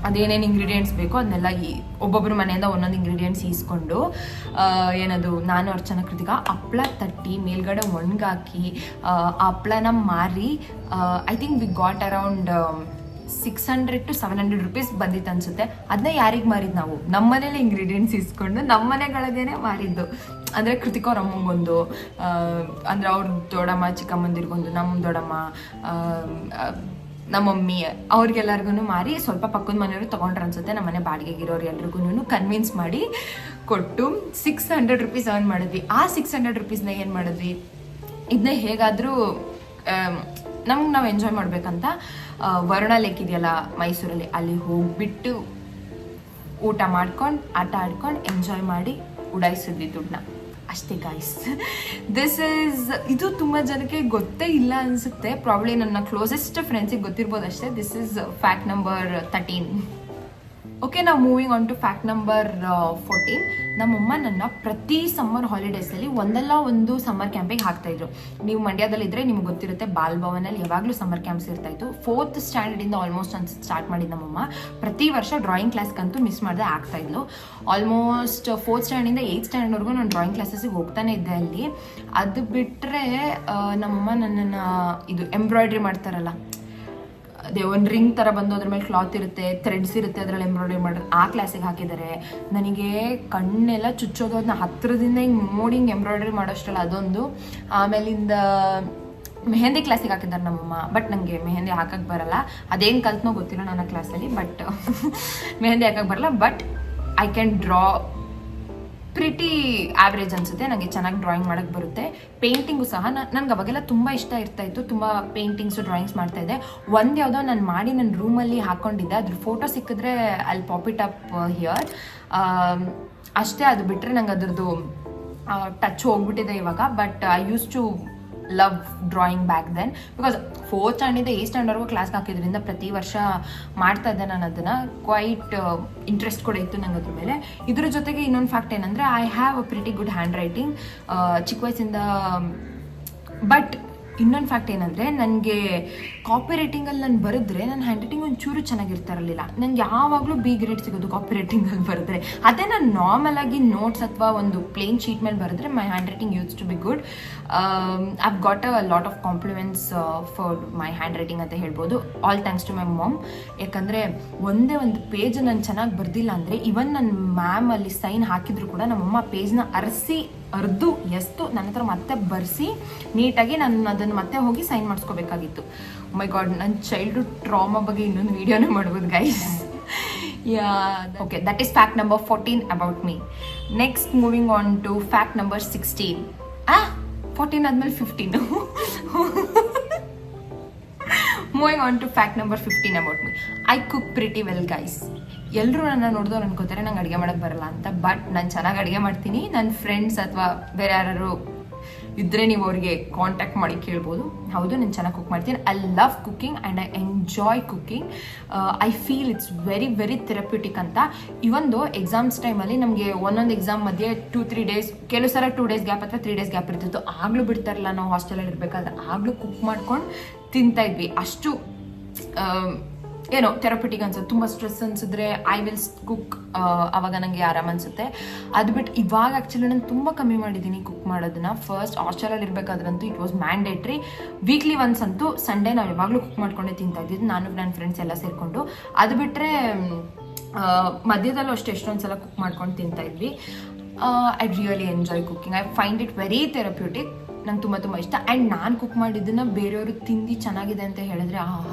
ಅದೇನೇನು ಇಂಗ್ರೀಡಿಯೆಂಟ್ಸ್ ಬೇಕೋ ಅದನ್ನೆಲ್ಲ ಒಬ್ಬೊಬ್ಬರು ಮನೆಯಿಂದ ಒಂದೊಂದು ಇಂಗ್ರೀಡಿಯೆಂಟ್ಸ್ ಈಸ್ಕೊಂಡು ಏನದು ನಾನು ಅರ್ಚನಾ ಕೃತಿಕಾ ಹಪ್ಪಳ ತಟ್ಟಿ ಮೇಲ್ಗಡೆ ಒಣಗಾಕಿ ಹಪ್ಪಳನ ಮಾರಿ I think we got around 600 to 700 rupees ಬಂದಿತ್ತು ಅನ್ಸುತ್ತೆ. ಅದನ್ನ ಯಾರಿಗೆ ಮಾರಿದ್ದು, ನಾವು ನಮ್ಮ ಮನೇಲಿ ಇಂಗ್ರೀಡಿಯೆಂಟ್ಸ್ ಇಸ್ಕೊಂಡು ನಮ್ಮ ಮನೆಗಳಿಗೇನೆ ಮಾರಿದ್ದು. ಅಂದರೆ ಕೃತಿಕ ಅವ್ರ ಅಮ್ಮಂಗೊಂದು, ಅಂದರೆ ಅವ್ರ ದೊಡ್ಡಮ್ಮ ಚಿಕ್ಕಮ್ಮಂದಿರ್ಗೊಂದು, ನಮ್ಮ ದೊಡ್ಡಮ್ಮ, ನಮ್ಮ ಮಮ್ಮಿ, ಅವ್ರಿಗೆಲ್ಲರಿಗೂ ಮಾರಿ ಸ್ವಲ್ಪ ಪಕ್ಕದ ಮನೆಯವರು ತೊಗೊಂಡ್ರು ಅನ್ಸುತ್ತೆ. ನಮ್ಮ ಮನೆ ಬಾಡಿಗೆಗಿರೋರು ಎಲ್ರಿಗೂ ಕನ್ವಿನ್ಸ್ ಮಾಡಿ ಕೊಟ್ಟು 600 rupees ಅರ್ನ್ ಮಾಡಿದ್ವಿ. ಆ 600 rupeesನ ಏನು ಮಾಡಿದ್ವಿ, ಇದನ್ನ ಹೇಗಾದರೂ ನಮ್ಗೆ ನಾವು ಎಂಜಾಯ್ ಮಾಡಬೇಕಂತ ವರುಣ ಲೇಕ್ ಇದೆಯಲ್ಲ ಮೈಸೂರಲ್ಲಿ, ಅಲ್ಲಿ ಹೋಗ್ಬಿಟ್ಟು ಊಟ ಮಾಡ್ಕೊಂಡು ಆಟ ಆಡ್ಕೊಂಡು ಎಂಜಾಯ್ ಮಾಡಿ ಉಡಾಯಿಸಿದ್ವಿ ದುಡ್ಡನ್ನ. ಅಷ್ಟೇ ಗಾಯ್ಸ್. ಇದು ತುಂಬ ಜನಕ್ಕೆ ಗೊತ್ತೇ ಇಲ್ಲ ಅನಿಸುತ್ತೆ. ಪ್ರಾಬ್ಲಿ ನನ್ನ ಕ್ಲೋಸೆಸ್ಟ್ ಫ್ರೆಂಡ್ಸಿಗೆ ಗೊತ್ತಿರ್ಬೋದು ಅಷ್ಟೇ. This is fact number 13. Okay, ನಾವು moving on to fact number 14. ನಮ್ಮಮ್ಮ ನನ್ನ ಪ್ರತಿ ಸಮ್ಮರ್ ಹಾಲಿಡೇಸಲ್ಲಿ ಒಂದಲ್ಲ ಒಂದು ಸಮ್ಮರ್ ಕ್ಯಾಂಪಿಗೆ ಹಾಕ್ತಾಯಿದ್ರು. ನೀವು ಮಂಡ್ಯದಲ್ಲಿದ್ದರೆ ನಿಮ್ಗೆ ಗೊತ್ತಿರುತ್ತೆ, ಬಾಲ್ ಭವನಲ್ಲಿ ಯಾವಾಗಲೂ ಸಮ್ಮರ್ ಕ್ಯಾಂಪ್ಸ್ ಇರ್ತಾಯಿತ್ತು. 4th ಸ್ಟ್ಯಾಂಡರ್ಡಿಂದ ಆಲ್ಮೋಸ್ಟ್ ಸ್ಟಾರ್ಟ್ ಮಾಡಿದ್ದು ನಮ್ಮಮ್ಮ. ಪ್ರತಿ ವರ್ಷ ಡ್ರಾಯಿಂಗ್ ಕ್ಲಾಸ್ಗಂತೂ ಮಿಸ್ ಮಾಡದೆ ಆಗ್ತಾಯಿದ್ಲು. ಆಲ್ಮೋಸ್ಟ್ 4th ಸ್ಟ್ಯಾಂಡರ್ಡಿಂದ 8th ಸ್ಟ್ಯಾಂಡರ್ಡ್ವರೆಗೂ ನಾನು ಡ್ರಾಯಿಂಗ್ ಕ್ಲಾಸಸ್ಸಿಗೆ ಹೋಗ್ತಾನೆ ಇದ್ದೆ ಅಲ್ಲಿ. ಅದು ಬಿಟ್ಟರೆ ನಮ್ಮಮ್ಮ ನನ್ನನ್ನು ಇದು ಎಂಬ್ರಾಯ್ಡ್ರಿ ಮಾಡ್ತಾರಲ್ಲ, ಅದೇ ಒಂದು ರಿಂಗ್ ಥರ ಬಂದು ಅದ್ರ ಮೇಲೆ ಕ್ಲಾತ್ ಇರುತ್ತೆ, ಥ್ರೆಡ್ಸ್ ಇರುತ್ತೆ, ಅದರಲ್ಲಿ ಎಂಬ್ರಾಯ್ಡ್ರಿ ಮಾಡೋದು, ಆ ಕ್ಲಾಸಿಗೆ ಹಾಕಿದ್ದಾರೆ. ನನಗೆ ಕಣ್ಣೆಲ್ಲ ಚುಚ್ಚೋದು, ಅದನ್ನ ಹತ್ತಿರದಿಂದ ಹಿಂಗೆ ನೋಡಿ ಹಿಂಗೆ ಎಂಬ್ರಾಯ್ಡ್ರಿ ಮಾಡೋಷ್ಟಲ್ಲ ಅದೊಂದು. ಆಮೇಲಿಂದ ಮೆಹಂದಿ ಕ್ಲಾಸಿಗೆ ಹಾಕಿದ್ದಾರೆ ನಮ್ಮಮ್ಮ. ಬಟ್ ನನಗೆ ಮೆಹಂದಿ ಹಾಕಕ್ಕೆ ಬರಲ್ಲ. ಅದೇನು ಕಲ್ತ್ನೋ ಗೊತ್ತಿಲ್ಲ ನನ್ನ ಕ್ಲಾಸಲ್ಲಿ, ಬಟ್ ಮೆಹಂದಿ ಹಾಕಕ್ಕೆ ಬರಲ್ಲ. But I can draw pretty average ಅನಿಸುತ್ತೆ. ನನಗೆ ಚೆನ್ನಾಗಿ ಡ್ರಾಯಿಂಗ್ ಮಾಡೋಕ್ಕೆ ಬರುತ್ತೆ. ಪೇಂಟಿಂಗು ಸಹ ನನಗೆ ಅವಾಗೆಲ್ಲ ತುಂಬ ಇಷ್ಟ ಇರ್ತಾಯಿತ್ತು. ತುಂಬ ಪೇಂಟಿಂಗ್ಸು ಡ್ರಾಯಿಂಗ್ಸ್ ಮಾಡ್ತಾಯಿದ್ದೆ. ಒಂದು ಯಾವುದೋ ನಾನು ಮಾಡಿ ನನ್ನ ರೂಮಲ್ಲಿ ಹಾಕ್ಕೊಂಡಿದ್ದೆ. ಅದ್ರ ಫೋಟೋ ಸಿಕ್ಕಿದ್ರೆ ಅಲ್ಲಿ ಪಾಪಿಟ್ ಅಪ್ ಹಿಯರ್ ಅಷ್ಟೇ. ಅದು ಬಿಟ್ಟರೆ ನಂಗೆ ಅದ್ರದ್ದು ಟಚ್ ಹೋಗ್ಬಿಟ್ಟಿದೆ ಇವಾಗ. But I use to love drawing back then, because 4th ಸ್ಟ್ಯಾಂಡಿಂದ 8th ಸ್ಟ್ಯಾಂಡರ್ಡ್ವರೆಗೂ ಕ್ಲಾಸ್ಗೆ ಹಾಕಿದ್ರಿಂದ ಪ್ರತಿ ವರ್ಷ ಮಾಡ್ತಾ ಇದ್ದೆ ನಾನು ಅದನ್ನು. ಕ್ವೈಟ್ ಇಂಟ್ರೆಸ್ಟ್ ಕೂಡ ಇತ್ತು ನಂಗೆ ಅದ್ರ ಮೇಲೆ. ಇದ್ರ ಜೊತೆಗೆ ಇನ್ನೊಂದು ಫ್ಯಾಕ್ಟ್ ಏನಂದರೆ, I have a pretty good hand writing ಚಿಕ್ಕ ವಯಸ್ಸಿಂದ. ಬಟ್ ಇನ್ನೊಂದು ಫ್ಯಾಕ್ಟ್ ಏನಂದರೆ, ನನಗೆ ಕಾಪಿ ರೈಟಿಂಗಲ್ಲಿ ನಾನು ಬರೆದ್ರೆ ನನ್ನ ಹ್ಯಾಂಡ್ ರೈಟಿಂಗ್ ಒಂಚೂರು ಚೆನ್ನಾಗಿರ್ತಾರಲಿಲ್ಲ. ನನಗೆ ಯಾವಾಗಲೂ ಬಿ ಗ್ರೇಡ್ ಸಿಗೋದು ಕಾಪಿ ರೈಟಿಂಗಲ್ಲಿ ಬರೆದ್ರೆ. ಅದೇ ನಾನು ನಾರ್ಮಲ್ ಆಗಿ ನೋಟ್ಸ್ ಅಥವಾ ಒಂದು ಪ್ಲೇನ್ ಶೀಟ್ ಮೇಲೆ ಬರೆದ್ರೆ my handwriting use to be good. I've got a lot of compliments for my handwriting ಅಂತ ಹೇಳ್ಬೋದು. All thanks to my mom. ಯಾಕಂದರೆ ಒಂದೇ ಒಂದು ಪೇಜ್ ನಾನು ಚೆನ್ನಾಗಿ ಬರ್ದಿಲ್ಲ ಅಂದರೆ, ಇವನ್ ನನ್ನ ಮ್ಯಾಮ್ ಅಲ್ಲಿ ಸೈನ್ ಹಾಕಿದ್ರು ಕೂಡ ನಮ್ಮಮ್ಮ ಪೇಜ್ನ ಅರ್ದು ಎಸ್ತು ನನ್ನ ಹತ್ರ ಮತ್ತೆ ಬರೆಸಿ ನೀಟಾಗಿ ನಾನು ಅದನ್ನು ಮತ್ತೆ ಹೋಗಿ ಸೈನ್ ಮಾಡಿಸ್ಕೋಬೇಕಾಗಿತ್ತು. ಮೈ ಗಾಡ್, ನನ್ನ ಚೈಲ್ಡ್ಹುಡ್ ಟ್ರಾಮಾ ಬಗ್ಗೆ ಇನ್ನೊಂದು ವಿಡಿಯೋನೇ ಮಾಡ್ಬೋದು guys. Okay, that is fact number 14 about me. Next moving on to fact number 16. 14 ಆದ್ಮೇಲೆ 15. Moving on to fact number 15 about me. I cook pretty well guys. ಎಲ್ಲರೂ ನನ್ನ ನೋಡಿದವ್ರು ಅನ್ಕೋತಾರೆ ನಂಗೆ ಅಡುಗೆ ಮಾಡೋಕ್ಕೆ ಬರಲ್ಲ ಅಂತ. ಬಟ್ ನಾನು ಚೆನ್ನಾಗಿ ಅಡುಗೆ ಮಾಡ್ತೀನಿ. ನನ್ನ ಫ್ರೆಂಡ್ಸ್ ಅಥವಾ ಬೇರೆ ಯಾರು ಇದ್ದರೆ ನೀವು ಅವರಿಗೆ ಕಾಂಟ್ಯಾಕ್ಟ್ ಮಾಡಿ ಕೇಳ್ಬೋದು. ಹೌದು, ನಾನು ಚೆನ್ನಾಗಿ ಕುಕ್ ಮಾಡ್ತೀನಿ. I love cooking and I enjoy cooking. I feel it's very very therapeutic ಅಂತ. ಇವೊಂದು ಎಕ್ಸಾಮ್ಸ್ ಟೈಮಲ್ಲಿ ನಮಗೆ ಒಂದೊಂದು ಎಕ್ಸಾಮ್ ಮಧ್ಯೆ 2-3 ಡೇಸ್, ಕೆಲವು ಸಲ 2 ಡೇಸ್ ಗ್ಯಾಪ್ ಅಥವಾ 3 ಡೇಸ್ ಗ್ಯಾಪ್ ಇರ್ತಿತ್ತು. ಆಗಲೂ ಬಿಡ್ತಾರಲ್ಲ, ನಾವು ಹಾಸ್ಟೆಲಲ್ಲಿ ಇರಬೇಕಾದ್ರೆ ಆಗಲೂ ಕುಕ್ ಮಾಡ್ಕೊಂಡು ತಿಂತಾಯಿದ್ವಿ. ಅಷ್ಟು ಏನೋ ಥೆರಪಿಟಿಕ್ ಅನ್ಸುತ್ತೆ. ತುಂಬ ಸ್ಟ್ರೆಸ್ ಅನ್ಸಿದ್ರೆ ಐ ವಿಲ್ ಕುಕ್, ಆವಾಗ ನನಗೆ ಆರಾಮ ಅನಿಸುತ್ತೆ. ಅದು ಬಿಟ್ಟು ಇವಾಗ ಆ್ಯಕ್ಚುಲಿ ನಾನು ತುಂಬ ಕಮ್ಮಿ ಮಾಡಿದ್ದೀನಿ ಕುಕ್ ಮಾಡೋದನ್ನ. ಫಸ್ಟ್ ಹಾಸ್ಟೆಲಲ್ಲಿ ಇರಬೇಕಾದ್ರಂತೂ it was mandatory. Weekly once ಅಂತೂ ಸಂಡೇ ನಾವು ಯಾವಾಗಲೂ ಕುಕ್ ಮಾಡ್ಕೊಂಡೇ ತಿಂತಾ ಇದ್ದಿದ್ದು, ನಾನು ನನ್ನ ಫ್ರೆಂಡ್ಸ್ ಎಲ್ಲ ಸೇರಿಕೊಂಡು. ಅದು ಬಿಟ್ಟರೆ ಮಧ್ಯದಲ್ಲೂ ಅಷ್ಟೇ ಎಷ್ಟೊಂದು ಸಲ ಕುಕ್ ಮಾಡ್ಕೊಂಡು ತಿಂತಾ ಇದ್ವಿ. I really enjoy cooking. I find it very therapeutic. ನಂಗೆ ತುಂಬ ತುಂಬ ಇಷ್ಟ. ಆ್ಯಂಡ್ ನಾನು ಕುಕ್ ಮಾಡಿದ್ದನ್ನು ಬೇರೆಯವರು ತಿಂದು ಚೆನ್ನಾಗಿದೆ ಅಂತ ಹೇಳಿದ್ರೆ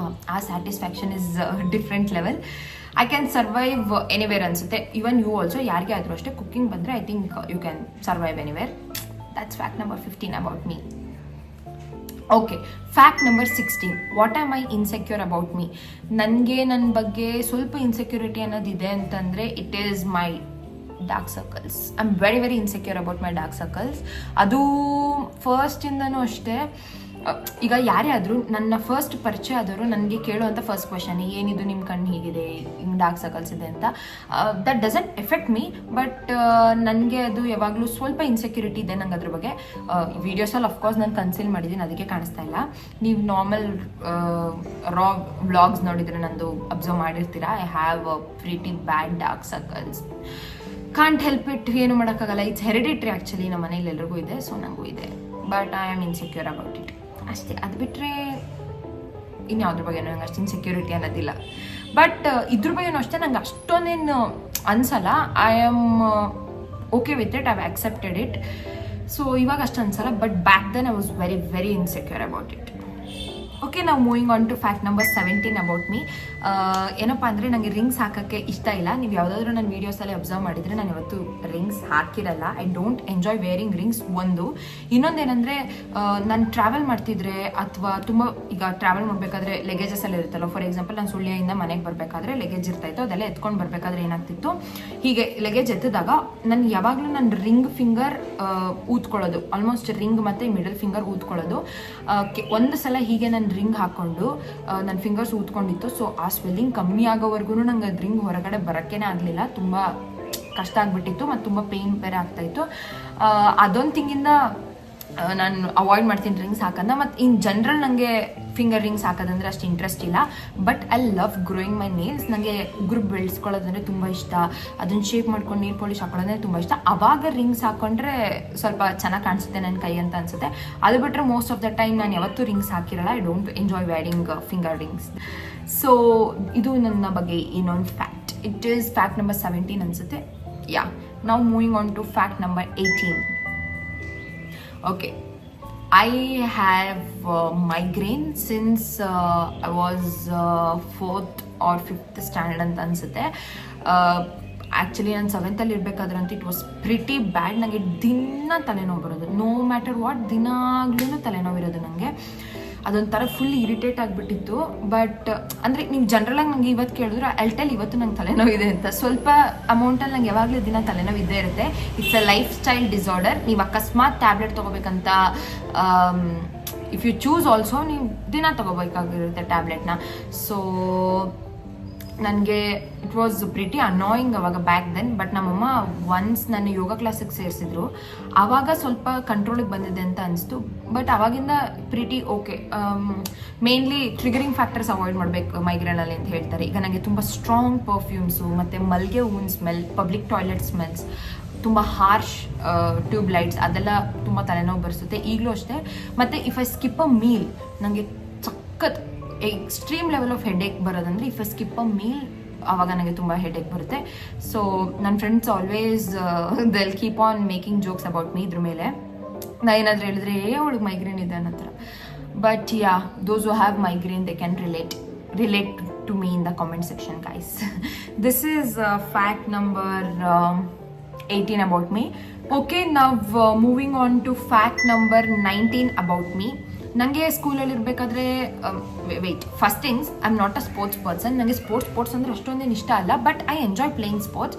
ಆ satisfaction is different level. I can survive anywhere ಅನಿಸುತ್ತೆ. ಈವನ್ ಯು ಆಲ್ಸೋ, ಯಾರಿಗೆ ಆದರೂ ಅಷ್ಟೇ ಕುಕ್ಕಿಂಗ್ ಬಂದರೆ I think you can survive anywhere. That's fact number 15 about me. Okay, fact number 16. What am I insecure about me. ನನಗೆ ನನ್ನ ಬಗ್ಗೆ ಸ್ವಲ್ಪ ಇನ್ಸೆಕ್ಯೂರಿಟಿ ಅನ್ನೋದಿದೆ ಅಂತಂದರೆ it is my dark circles. I am very very insecure about my dark circles. ಅದು ಫಸ್ಟಿಂದನೂ ಅಷ್ಟೇ. ಈಗ ಯಾರೇ ಆದರೂ ನನ್ನ ಫಸ್ಟ್ ಪರಿಚಯ ಆದವರು ನನಗೆ ಕೇಳುವಂಥ ಫಸ್ಟ್ ಕ್ವೆಶನ್, ಏನಿದು ನಿಮ್ಮ ಕಣ್ಣು ಹೀಗಿದೆ, ಹಿಂಗೆ ಡಾರ್ಕ್ ಸರ್ಕಲ್ಸ್ ಇದೆ ಅಂತ. That doesn't effect me, but ನನಗೆ ಅದು ಯಾವಾಗಲೂ ಸ್ವಲ್ಪ ಇನ್ಸೆಕ್ಯೂರಿಟಿ ಇದೆ ನಂಗೆ ಅದ್ರ ಬಗ್ಗೆ. ವೀಡಿಯೋಸಲ್ಲಿ ಅಫ್ಕೋರ್ಸ್ ನಾನು ಕನ್ಸಿಲ್ ಮಾಡಿದ್ದೀನಿ, ಅದಕ್ಕೆ ಕಾಣಿಸ್ತಾ ಇಲ್ಲ. ನೀವು ನಾರ್ಮಲ್ ರಾ ವ್ಲಾಗ್ಸ್ ನೋಡಿದರೆ ನಂದು ಅಬ್ಸರ್ವ್ ಮಾಡಿರ್ತೀರಾ. I have a pretty bad dark circles. Can't help it, ಏನು ಮಾಡೋಕ್ಕಾಗಲ್ಲ. It's hereditary actually. ನಮ್ಮ ಮನೇಲಿ ಎಲ್ರಿಗೂ ಇದೆ, ಸೊ ನನಗೂ ಇದೆ. But I am insecure about it ಅಷ್ಟೇ. ಅದು ಬಿಟ್ಟರೆ ಇನ್ಯಾವ್ದ್ರ ಬಗ್ಗೆ ನಂಗೆ ಅಷ್ಟು ಇನ್ಸೆಕ್ಯೂರಿಟಿ ಅನ್ನೋದಿಲ್ಲ. ಬಟ್ ಇದ್ರ ಬಗ್ಗೆನೂ ಅಷ್ಟೇ ನಂಗೆ ಅಷ್ಟೊಂದೇನು ಅನ್ಸಲ್ಲ. I am okay with it. I have accepted it. So ಇವಾಗ ಅಷ್ಟು ಅನ್ಸಲ್ಲ. But back then I was very very insecure about it. Okay, ನಾವು moving on to fact number 17 about me. ಏನಪ್ಪ ಅಂದರೆ ನನಗೆ ರಿಂಗ್ಸ್ ಹಾಕೋಕ್ಕೆ ಇಷ್ಟ ಇಲ್ಲ. ನೀವು ಯಾವುದಾದ್ರೂ ನನ್ನ ವೀಡಿಯೋಸಲ್ಲಿ ಅಬ್ಸರ್ವ್ ಮಾಡಿದರೆ ನಾನು ಯಾವತ್ತೂ ರಿಂಗ್ಸ್ ಹಾಕಿರಲ್ಲ. I don't enjoy wearing rings. ಒಂದು ಇನ್ನೊಂದೇನೆಂದರೆ, ನಾನು ಟ್ರಾವೆಲ್ ಮಾಡ್ತಿದ್ರೆ ಅಥವಾ ತುಂಬ ಈಗ ಟ್ರಾವೆಲ್ ಮಾಡಬೇಕಾದ್ರೆ ಲೆಗೇಜಸಲ್ಲಿ ಇರುತ್ತಲ್ಲ. ಫಾರ್ ಎಕ್ಸಾಂಪಲ್, ನಾನು ಸುಳ್ಯದಿಂದ ಮನೆಗೆ ಬರಬೇಕಾದ್ರೆ ಲೆಗೇಜ್ ಇರ್ತಾಯಿತ್ತು. ಅದೆಲ್ಲ ಎತ್ಕೊಂಡು ಬರಬೇಕಾದ್ರೆ ಏನಾಗ್ತಿತ್ತು, ಹೀಗೆ ಲೆಗೇಜ್ ಎತ್ತಿದಾಗ ನಾನು ಯಾವಾಗಲೂ ನನ್ನ ರಿಂಗ್ ಫಿಂಗರ್ ಊದ್ಕೊಳ್ಳೋದು, ಆಲ್ಮೋಸ್ಟ್ ರಿಂಗ್ ಮತ್ತು ಮಿಡಲ್ ಫಿಂಗರ್ ಊದ್ಕೊಳ್ಳೋದು. ಒಂದು ಸಲ ಹೀಗೆ ನಾನು ರಿಂಗ್ ಹಾಕ್ಕೊಂಡು ನನ್ನ ಫಿಂಗರ್ಸ್ ಊದ್ಕೊಂಡಿತ್ತು. ಸೊ ಆ ಸ್ವೆಲ್ಲಿಂಗ್ ಕಮ್ಮಿ ಆಗೋವರೆಗೂ ನಂಗೆ ಅದು ರಿಂಗ್ ಹೊರಗಡೆ ಬರೋಕ್ಕೇ ಆಗಲಿಲ್ಲ. ತುಂಬ ಕಷ್ಟ ಆಗಿಬಿಟ್ಟಿತ್ತು ಮತ್ತು ತುಂಬ ಪೇಯ್ನ್ ಬೇರೆ ಆಗ್ತಾಯಿತ್ತು. ಅದೊಂದು ಥಿಂಗಿಂದ ನಾನು ಅವಾಯ್ಡ್ ಮಾಡ್ತೀನಿ ರಿಂಗ್ಸ್ ಹಾಕೋದನ್ನ. ಮತ್ತು ಇನ್ ಜನರಲ್ ನನಗೆ ಫಿಂಗರ್ ರಿಂಗ್ಸ್ ಹಾಕೋದಂದರೆ ಅಷ್ಟು ಇಂಟ್ರೆಸ್ಟ್ ಇಲ್ಲ. But I love growing my nails. ನನಗೆ ಉಗುರು ಬೆಳೆಸ್ಕೊಳ್ಳೋದಂದರೆ ತುಂಬ ಇಷ್ಟ. ಅದನ್ನು ಶೇಪ್ ಮಾಡ್ಕೊಂಡು ನೀರು ಪಾಲಿಶ್ ಹಾಕೊಳ್ಳೋದಂದರೆ ತುಂಬ ಇಷ್ಟ. ಆವಾಗ ರಿಂಗ್ಸ್ ಹಾಕ್ಕೊಂಡ್ರೆ ಸ್ವಲ್ಪ ಚೆನ್ನಾಗಿ ಕಾಣಿಸುತ್ತೆ ನನ್ನ ಕೈ ಅಂತ ಅನಿಸುತ್ತೆ. ಅದು ಬಿಟ್ಟರೆ ಮೋಸ್ಟ್ ಆಫ್ ದ ಟೈಮ್ ನಾನು ಯಾವತ್ತೂ ರಿಂಗ್ಸ್ ಹಾಕಿರಲ್ಲ. I don't enjoy wearing finger rings. So ಇದು ನನ್ನ ಬಗ್ಗೆ ಇನ್ನೊಂದು fact. It is fact number 17 ಅನಿಸುತ್ತೆ. ಯಾ, ನಾವು moving on to fact number 18. Okay, I have migraine since I was 4th or 5th standard ಅಂತ ಅನಿಸುತ್ತೆ. ಆ್ಯಕ್ಚುಲಿ ನಾನು 7th ಇರಬೇಕಾದ್ರಂತೂ ಇಟ್ ವಾಸ್ ಪ್ರಿಟಿ ಬ್ಯಾಡ್. ನನಗೆ ದಿನ ತಲೆನೋವು ಬರೋದು, ನೋ ಮ್ಯಾಟರ್ ವಾಟ್, ದಿನಾಗ್ಲೂ ತಲೆನೋವು ಇರೋದು ನನಗೆ. ಅದೊಂಥರ ಫುಲ್ ಇರಿಟೇಟ್ ಆಗಿಬಿಟ್ಟಿತ್ತು. ಬಟ್ ಅಂದರೆ ನೀವು ಜನರಲಾಗಿ ನನಗೆ ಇವತ್ತು ಕೇಳಿದ್ರೆ ಅಲ್ಟೆಲ್ ಇವತ್ತು ನಂಗೆ ತಲೆನೋವಿದೆ ಅಂತ. ಸ್ವಲ್ಪ ಅಮೌಂಟಲ್ಲಿ ನಂಗೆ ಯಾವಾಗಲೂ ದಿನ ತಲೆನೋವು ಇದ್ದೇ ಇರುತ್ತೆ. It's a lifestyle disorder. ನೀವು ಅಕಸ್ಮಾತ್ ಟ್ಯಾಬ್ಲೆಟ್ ತೊಗೋಬೇಕಂತ ಇಫ್ ಯು ಚೂಸ್ ಆಲ್ಸೋ ನೀವು ದಿನ ತೊಗೋಬೇಕಾಗಿರುತ್ತೆ ಟ್ಯಾಬ್ಲೆಟ್ನ. ಸೊ ನನಗೆ ಇಟ್ ವಾಸ್ ಪ್ರಿಟಿ ಅನಾಯಿಂಗ್ ಅವಾಗ ಬ್ಯಾಕ್ ದೆನ್. ಬಟ್ ನಮ್ಮಮ್ಮ ಒನ್ಸ್ ನನ್ನ ಯೋಗ ಕ್ಲಾಸಿಗೆ ಸೇರಿಸಿದ್ರು, ಆವಾಗ ಸ್ವಲ್ಪ ಕಂಟ್ರೋಲಿಗೆ ಬಂದಿದೆ ಅಂತ ಅನಿಸ್ತು. ಬಟ್ ಅವಾಗಿಂದ pretty okay. Mainly triggering factors avoid ಮಾಡಬೇಕು ಮೈಗ್ರೇನಲ್ಲಿ ಅಂತ ಹೇಳ್ತಾರೆ. ಈಗ ನನಗೆ ತುಂಬ ಸ್ಟ್ರಾಂಗ್ ಪರ್ಫ್ಯೂಮ್ಸು ಮತ್ತು ಮಲ್ಲಿಗೆ ಹೂವಿನ ಸ್ಮೆಲ್, ಪಬ್ಲಿಕ್ ಟಾಯ್ಲೆಟ್ ಸ್ಮೆಲ್ಸ್, ತುಂಬ ಹಾರ್ಶ್ ಟ್ಯೂಬ್ ಲೈಟ್ಸ್ ಅದೆಲ್ಲ ತುಂಬ ತಲೆನೋವು ಬರೆಸುತ್ತೆ ಈಗಲೂ ಅಷ್ಟೇ. ಮತ್ತು if I skip a meal ನನಗೆ ಸಖತ್ ಎಕ್ಸ್ಟ್ರೀಮ್ ಲೆವೆಲ್ ಆಫ್ ಹೆಡೇಕ್ ಬರೋದಂದ್ರೆ if I skip a meal ಆವಾಗ ನನಗೆ ತುಂಬ ಹೆಡೇಕ್ ಬರುತ್ತೆ. ಸೊ ನನ್ನ friends always they'll keep on making jokes about me ಇದ್ರ ಮೇಲೆ. ನಾ ಏನಾದರೂ ಹೇಳಿದ್ರೆ ಅವಳಿಗೆ ಮೈಗ್ರೇನ್ ಇದೆ ಅನ್ನೋ ಥರ. But yeah, those who have migraine they can relate to me in the comment section guys. This is fact number 18 about me. Okay, now moving on to fact number 19 about me. ನನಗೆ ಸ್ಕೂಲಲ್ಲಿ ಇರಬೇಕಾದ್ರೆ first things I am not a sports person. ನನಗೆ ಸ್ಪೋರ್ಟ್ಸ್ ಅಂದರೆ ಅಷ್ಟೊಂದೇನು ಇಷ್ಟ ಅಲ್ಲ, but I enjoy playing sports.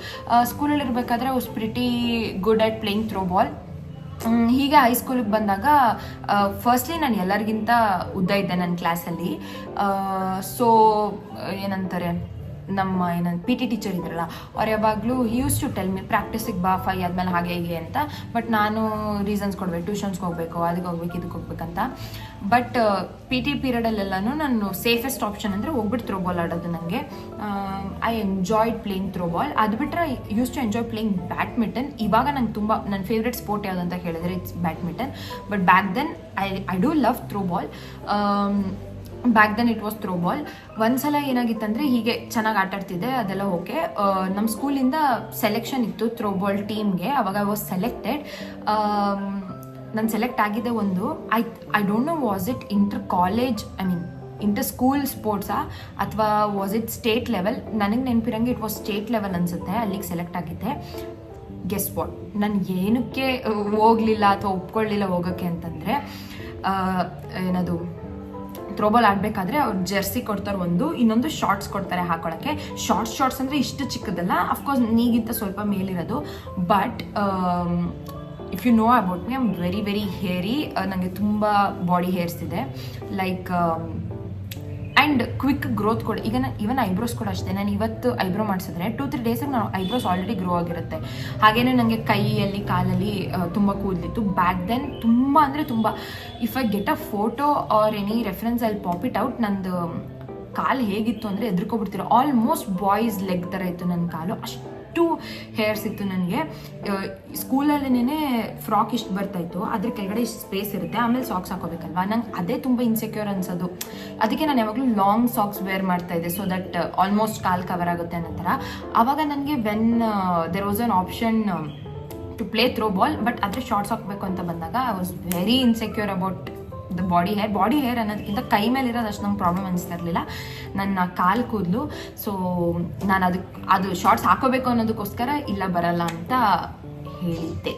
ಸ್ಕೂಲಲ್ಲಿ ಇರಬೇಕಾದ್ರೆ I was pretty good at playing throw ball. ಹೀಗೆ ಹೈಸ್ಕೂಲಿಗೆ ಬಂದಾಗ ಫಸ್ಟ್ಲಿ ನಾನು ಎಲ್ಲರಿಗಿಂತ ಉದ್ದ ಇದ್ದೆ ನನ್ನ ಕ್ಲಾಸಲ್ಲಿ. ಸೊ ಏನಂತಾರೆ, ನಮ್ಮ ಪಿ ಟಿ ಟೀಚರ್ ಇದ್ರಲ್ಲ ಅವ್ರು ಯಾವಾಗಲೂ ಯೂಸ್ ಟು ಟೆಲ್ ಮಿ ಪ್ರಾಕ್ಟೀಸಿಗೆ ಬಾ 5 ಆದಮೇಲೆ ಹಾಗೆ ಹೀಗೆ ಅಂತ. ಬಟ್ ನಾನು ರೀಸನ್ಸ್ ಕೊಡಬೇಕು, ಟ್ಯೂಷನ್ಸ್ಗೆ ಹೋಗಬೇಕು, ಅದಕ್ಕೆ ಹೋಗ್ಬೇಕು, ಇದಕ್ಕೆ ಹೋಗ್ಬೇಕಂತ. ಬಟ್ ಪಿ ಟಿ ಪೀರಿಯಡಲ್ಲೆಲ್ಲನೂ ನಾನು ಸೇಫೆಸ್ಟ್ ಆಪ್ಷನ್ ಅಂದರೆ ಹೋಗ್ಬಿಟ್ಟು ಥ್ರೋ ಬಾಲ್ ಆಡೋದು. ನನಗೆ I enjoyed playing throw ball. ಅದು ಬಿಟ್ಟರೆ I use to enjoy playing badminton. ಇವಾಗ ನಂಗೆ ತುಂಬ ನನ್ನ ಫೇವ್ರೆಟ್ ಸ್ಪೋರ್ಟ್ ಯಾವುದಂತ ಹೇಳಿದ್ರೆ it's badminton. But back then I do love throw ball. Back then it was throw ball. ಒಂದ್ಸಲ ಏನಾಗಿತ್ತಂದರೆ ಹೀಗೆ ಚೆನ್ನಾಗಿ ಆಟಾಡ್ತಿದ್ದೆ, ಅದೆಲ್ಲ ಓಕೆ. ನಮ್ಮ ಸ್ಕೂಲಿಂದ ಸೆಲೆಕ್ಷನ್ ಇತ್ತು ಥ್ರೋ ಬಾಲ್ ಟೀಮ್ಗೆ. ಅವಾಗ ಐ ವಾಸ್ ಸೆಲೆಕ್ಟೆಡ್. ನಾನು ಸೆಲೆಕ್ಟ್ ಆಗಿದ್ದೆ ಒಂದು I don't know was it inter college, I mean inter school ಸ್ಪೋರ್ಟ್ಸಾ ಅಥವಾ ವಾಸ್ ಇಟ್ ಸ್ಟೇಟ್ ಲೆವೆಲ್. ನನಗೆ ನೆನಪಿರಂಗೆ ಇಟ್ ವಾಸ್ ಸ್ಟೇಟ್ ಲೆವೆಲ್ ಅನಿಸುತ್ತೆ. ಅಲ್ಲಿಗೆ ಸೆಲೆಕ್ಟ್ ಆಗಿದ್ದೆ. ಗೆಸ್ ವಾಟ್, ನಾನು ಏನಕ್ಕೆ ಹೋಗಲಿಲ್ಲ ಅಥವಾ ಒಪ್ಕೊಳ್ಳಿಲ್ಲ ಹೋಗೋಕ್ಕೆ ಅಂತಂದರೆ, ಏನದು ಥ್ರೋಬಾಲ್ ಆಡಬೇಕಾದ್ರೆ ಅವ್ರು ಜರ್ಸಿ ಕೊಡ್ತಾರೆ ಒಂದು, ಇನ್ನೊಂದು ಶಾರ್ಟ್ಸ್ ಕೊಡ್ತಾರೆ ಹಾಕೊಳ್ಳೋಕ್ಕೆ. ಶಾರ್ಟ್ಸ್ ಅಂದರೆ ಇಷ್ಟು ಚಿಕ್ಕದಲ್ಲ, ಅಫ್ಕೋರ್ಸ್ ನೀಗಿಂತ ಸ್ವಲ್ಪ ಮೇಲಿರೋದು. But if you know about me, I am very very hairy. ನನಗೆ ತುಂಬ ಬಾಡಿ ಹೇರ್ಸ್ ಇದೆ, ಲೈಕ್ ಆ್ಯಂಡ್ ಕ್ವಿಕ್ ಗ್ರೋತ್ ಕೂಡ. ಈಗ ನಾನು ಈವನ್ ಐಬ್ರೋಸ್ ಕೂಡ ಅಷ್ಟೇ. ನಾನು ಇವತ್ತು ಐಬ್ರೋ ಮಾಡಿಸಿದ್ರೆ 2-3 ಡೇಸಿಗೆ ನಾನು ಐಬ್ರೋಸ್ ಆಲ್ರೆಡಿ ಗ್ರೋ ಆಗಿರುತ್ತೆ. ಹಾಗೇನೇ ನನಗೆ ಕೈಯಲ್ಲಿ ಕಾಲಲ್ಲಿ ತುಂಬ ಕೂದಲಿತ್ತು ಬ್ಯಾಕ್ ದೆನ್. ತುಂಬ ಅಂದರೆ ತುಂಬ. If I get a photo R any reference I pop it out. ನಂದು ಕಾಲು ಹೇಗಿತ್ತು ಅಂದರೆ ಎದ್ರುಕೊಬಿಡ್ತಿರೋ. ಆಲ್ಮೋಸ್ಟ್ ಬಾಯ್ಸ್ ಲೆಗ್ ಥರ ಇತ್ತು ನನ್ನ ಕಾಲು, ಅಷ್ಟು ಹೇರ್ಸ್ ಇತ್ತು ನನಗೆ. ಸ್ಕೂಲಲ್ಲಿನೇ ಫ್ರಾಕ್ ಇಷ್ಟು ಬರ್ತಾಯಿತ್ತು, ಅದ್ರ ಕೆಳಗಡೆ ಇಷ್ಟು ಸ್ಪೇಸ್ ಇರುತ್ತೆ, ಆಮೇಲೆ ಸಾಕ್ಸ್ ಹಾಕೋಬೇಕಲ್ವಾ. ನಂಗೆ ಅದೇ ತುಂಬ ಇನ್ಸೆಕ್ಯೂರ್ ಅನ್ಸೋದು. ಅದಕ್ಕೆ ನಾನು ಯಾವಾಗಲೂ ಲಾಂಗ್ ಸಾಕ್ಸ್ ವೇರ್ ಮಾಡ್ತಾ ಇದ್ದೆ, ಸೊ ದಟ್ ಆಲ್ಮೋಸ್ಟ್ ಕಾಲ್ ಕವರ್ ಆಗುತ್ತೆ ಅನ್ನೋ ಥರ. ಆವಾಗ ನನಗೆ when there was an option to play throw ball, but ಆದರೆ ಶಾರ್ಟ್ಸ್ ಹಾಕಬೇಕು ಅಂತ ಬಂದಾಗ I was very insecure about the body hair ಅನ್ನೋದಕ್ಕಿಂತ ಕೈ ಮೇಲೆ ಇರೋದು ಅಷ್ಟು ನಂಗೆ ಪ್ರಾಬ್ಲಮ್ ಅನಿಸ್ತಾ ಇರಲಿಲ್ಲ, ನನ್ನ ಕಾಲು ಕೂದಲು. ಸೊ ನಾನು ಅದು ಶಾರ್ಟ್ಸ್ ಹಾಕೋಬೇಕು ಅನ್ನೋದಕ್ಕೋಸ್ಕರ ಇಲ್ಲ ಬರಲ್ಲ ಅಂತ ಹೇಳಿದ್ದೆ.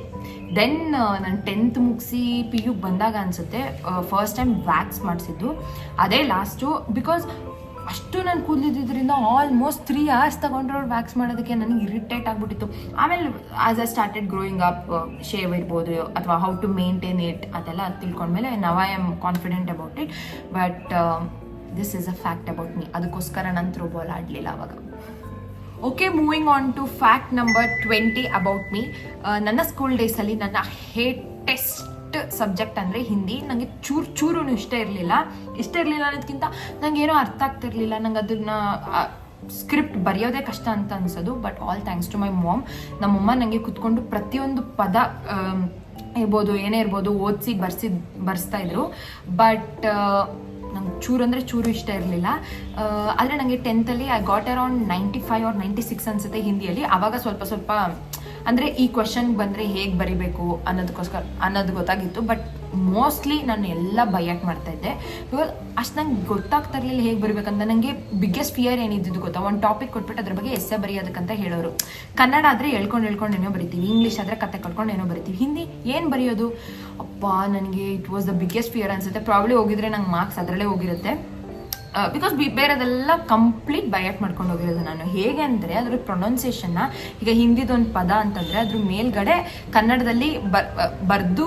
ದೆನ್ ನಾನು 10th ಮುಗಿಸಿ PU ಬಂದಾಗ ಅನಿಸುತ್ತೆ ಫಸ್ಟ್ ಟೈಮ್ ವ್ಯಾಕ್ಸ್ ಮಾಡಿಸಿದ್ದು. ಅದೇ ಲಾಸ್ಟು. ಬಿಕಾಸ್ ಅಷ್ಟು ನಾನು ಕೂದಲಿದ್ದರಿಂದ ಆಲ್ಮೋಸ್ಟ್ 3 hours ತಗೊಂಡ್ರೆ ವ್ಯಾಕ್ಸ್ ಮಾಡೋದಕ್ಕೆ ನನಗೆ ಇರಿಟೇಟ್ ಆಗಿಬಿಟ್ಟಿತ್ತು. ಆಮೇಲೆ as I started growing up, shave ಇರ್ಬೋದು ಅಥವಾ ಹೌ ಟು ಮೇಂಟೈನ್ ಇಟ್ ಅದೆಲ್ಲ ತಿಳ್ಕೊಂಡ್ಮೇಲೆ now I am confident about it. But this is a fact about me. ಅದಕ್ಕೋಸ್ಕರ ನಾನು ಥ್ರೋ ಬಾಲ್ ಆಡಲಿಲ್ಲ ಅವಾಗ. Okay, moving on to fact number 20 about me. ನನ್ನ ಸ್ಕೂಲ್ ಡೇಸಲ್ಲಿ ನನ್ನ ಹೇಟೆಸ್ಟ್ ಸಬ್ಜೆಕ್ಟ್ ಅಂದರೆ ಹಿಂದಿ. ನನಗೆ ಚೂರು ಇಷ್ಟ ಇರಲಿಲ್ಲ ಅನ್ನೋದಕ್ಕಿಂತ ನನಗೆ ಏನೋ ಅರ್ಥ ಆಗ್ತಿರ್ಲಿಲ್ಲ. ನಂಗೆ ಅದನ್ನ ಸ್ಕ್ರಿಪ್ಟ್ ಬರೆಯೋದೇ ಕಷ್ಟ ಅಂತ ಅನ್ಸೋದು. But all thanks to my mom. ನಮ್ಮಮ್ಮ ನನಗೆ ಕುತ್ಕೊಂಡು ಪ್ರತಿಯೊಂದು ಪದ ಇರ್ಬೋದು, ಏನೇ ಇರ್ಬೋದು, ಓದಿಸಿ ಬರ್ಸ್ತಾ ಇದ್ರು. ಬಟ್ ನಂಗೆ ಚೂರು ಇಷ್ಟ ಇರಲಿಲ್ಲ. ಆದರೆ ನನಗೆ 10th I got around 95 or 96 ಅನಿಸುತ್ತೆ ಹಿಂದಿಯಲ್ಲಿ. ಆವಾಗ ಸ್ವಲ್ಪ ಅಂದರೆ ಈ ಕ್ವಶನ್ ಬಂದರೆ ಹೇಗೆ ಬರಿಬೇಕು ಅನ್ನೋದು ಗೊತ್ತಾಗಿತ್ತು. ಬಟ್ ಮೋಸ್ಟ್ಲಿ ನಾನು ಎಲ್ಲ ಬೈಯಾಟ್ ಮಾಡ್ತಾಯಿದ್ದೆ. ಬಿಕಾಸ್ ಅಷ್ಟು ನಂಗೆ ಗೊತ್ತಾಗ್ತಾ ಇರಲಿಲ್ಲ ಹೇಗೆ ಬರಿಬೇಕಂತ. ನನಗೆ ಬಿಗ್ಗೆಸ್ಟ್ ಫಿಯರ್ ಏನಿದ್ದು ಗೊತ್ತಾ, ಒಂದು ಟಾಪಿಕ್ ಕೊಟ್ಬಿಟ್ಟು ಅದ್ರ ಬಗ್ಗೆ ಎಸ್ಸೆ ಬರೆಯೋದಕ್ಕಂತ ಹೇಳೋರು. ಕನ್ನಡ ಆದರೆ ಹೇಳ್ಕೊಂಡು ಏನೋ ಬರಿತೀವಿ, ಇಂಗ್ಲೀಷ್ ಆದರೆ ಕತೆ ಕಟ್ಕೊಂಡು ಏನೋ ಬರಿತೀವಿ, ಹಿಂದಿ ಏನು ಬರೆಯೋದು ಅಪ್ಪ. ನನಗೆ it was the biggest fear ಅನಿಸುತ್ತೆ. ಪ್ರಾಬ್ಲಿ ಹೋಗಿದ್ರೆ ನಂಗೆ ಮಾರ್ಕ್ಸ್ ಅದರಲ್ಲೇ ಹೋಗಿರುತ್ತೆ. ಬಿಕಾಸ್ ಬೇರೆದೆಲ್ಲ ಕಂಪ್ಲೀಟ್ ಬೈಯಾಟ್ ಮಾಡ್ಕೊಂಡು ಹೋಗಿರೋದು ನಾನು. ಹೇಗೆ ಅಂದರೆ ಅದ್ರ ಪ್ರೊನೌನ್ಸಿಯೇಷನ್ನ, ಈಗ ಹಿಂದಿದೊಂದು ಪದ ಅಂತಂದರೆ ಅದ್ರ ಮೇಲ್ಗಡೆ ಕನ್ನಡದಲ್ಲಿ ಬರೆದು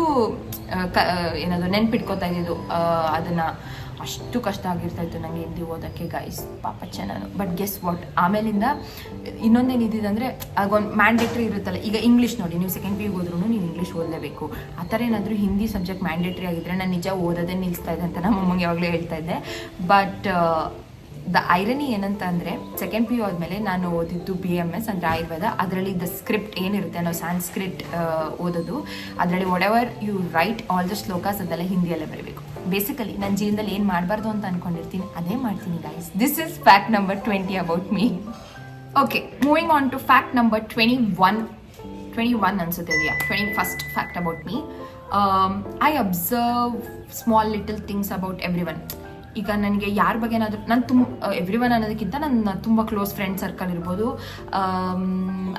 ಏನದು ನೆನ್ಪಿಟ್ಕೋತಾ ಇದ್ದಿದ್ದು ಅದನ್ನು. ಅಷ್ಟು ಕಷ್ಟ ಆಗಿರ್ತಾಯಿತ್ತು ನನಗೆ ಹಿಂದಿ ಓದೋಕ್ಕೆ ಗೈಸ್, ಪಾಪಚ್ಚ ನಾನು. ಬಟ್ ಗೆಸ್ ವಾಟ್, ಆಮೇಲಿಂದ ಇನ್ನೊಂದೇನು ಇದ್ದಿದ್ದಂದರೆ ಆಗೊಂದು ಮ್ಯಾಂಡೇಟ್ರಿ ಇರುತ್ತಲ್ಲ, ಈಗ ಇಂಗ್ಲೀಷ್ ನೋಡಿ, ನೀವು ಸೆಕೆಂಡ್ ಪಿ ಯು ಹೋದ್ರೂ ನೀವು ಇಂಗ್ಲೀಷ್ ಓದಲೇಬೇಕು. ಆ ಥರ ಏನಾದರೂ ಹಿಂದಿ ಸಬ್ಜೆಕ್ಟ್ ಮ್ಯಾಂಡೇಟ್ರಿ ಆಗಿದ್ದರೆ ನಾನು ನಿಜ ಓದೋದೇ ನಿಲ್ಲಿಸ್ತಾ ಇದೆ ಅಂತ ನಮ್ಮ ಅಮ್ಮಂಗೆ ಯಾವಾಗಲೂ ಹೇಳ್ತಾ ಇದ್ದೆ. ಬಟ್ ದ ಐರನಿ ಏನಂತ ಅಂದರೆ, ಸೆಕೆಂಡ್ ಪಿ ಯು ಆದಮೇಲೆ ನಾನು ಓದಿದ್ದು BMS ಅಂದರೆ ಆಯುರ್ವೇದ. ಅದರಲ್ಲಿ ದ ಸ್ಕ್ರಿಪ್ಟ್ ಏನಿರುತ್ತೆ, ನಾವು ಸಾನ್ಸ್ಕ್ರಿಟ್ ಓದೋದು, ಅದರಲ್ಲಿ whatever you write all the shlokas ಅದೆಲ್ಲ ಹಿಂದಿಯಲ್ಲೇ ಬರೀಬೇಕು. ಬೇಸಿಕಲಿ ನನ್ನ ಜೀವನದಲ್ಲಿ ಏನು ಮಾಡಬಾರ್ದು ಅಂತ ಅಂದ್ಕೊಂಡಿರ್ತೀನಿ ಅದೇ ಮಾಡ್ತೀನಿ guys. This is fact number 20 about me. Okay, moving on to fact number 21 ಅನ್ಸುತ್ತೆ ಇದೆಯಾ, 21st fact about me. I observe small little things about everyone. ಈಗ ನನಗೆ ಯಾರ ಬಗ್ಗೆ ಏನಾದರೂ ನಾನು ಎವ್ರಿ ಒನ್ ಅನ್ನೋದಕ್ಕಿಂತ ನನ್ನ ತುಂಬ ಕ್ಲೋಸ್ ಫ್ರೆಂಡ್ ಸರ್ಕಲ್ ಇರ್ಬೋದು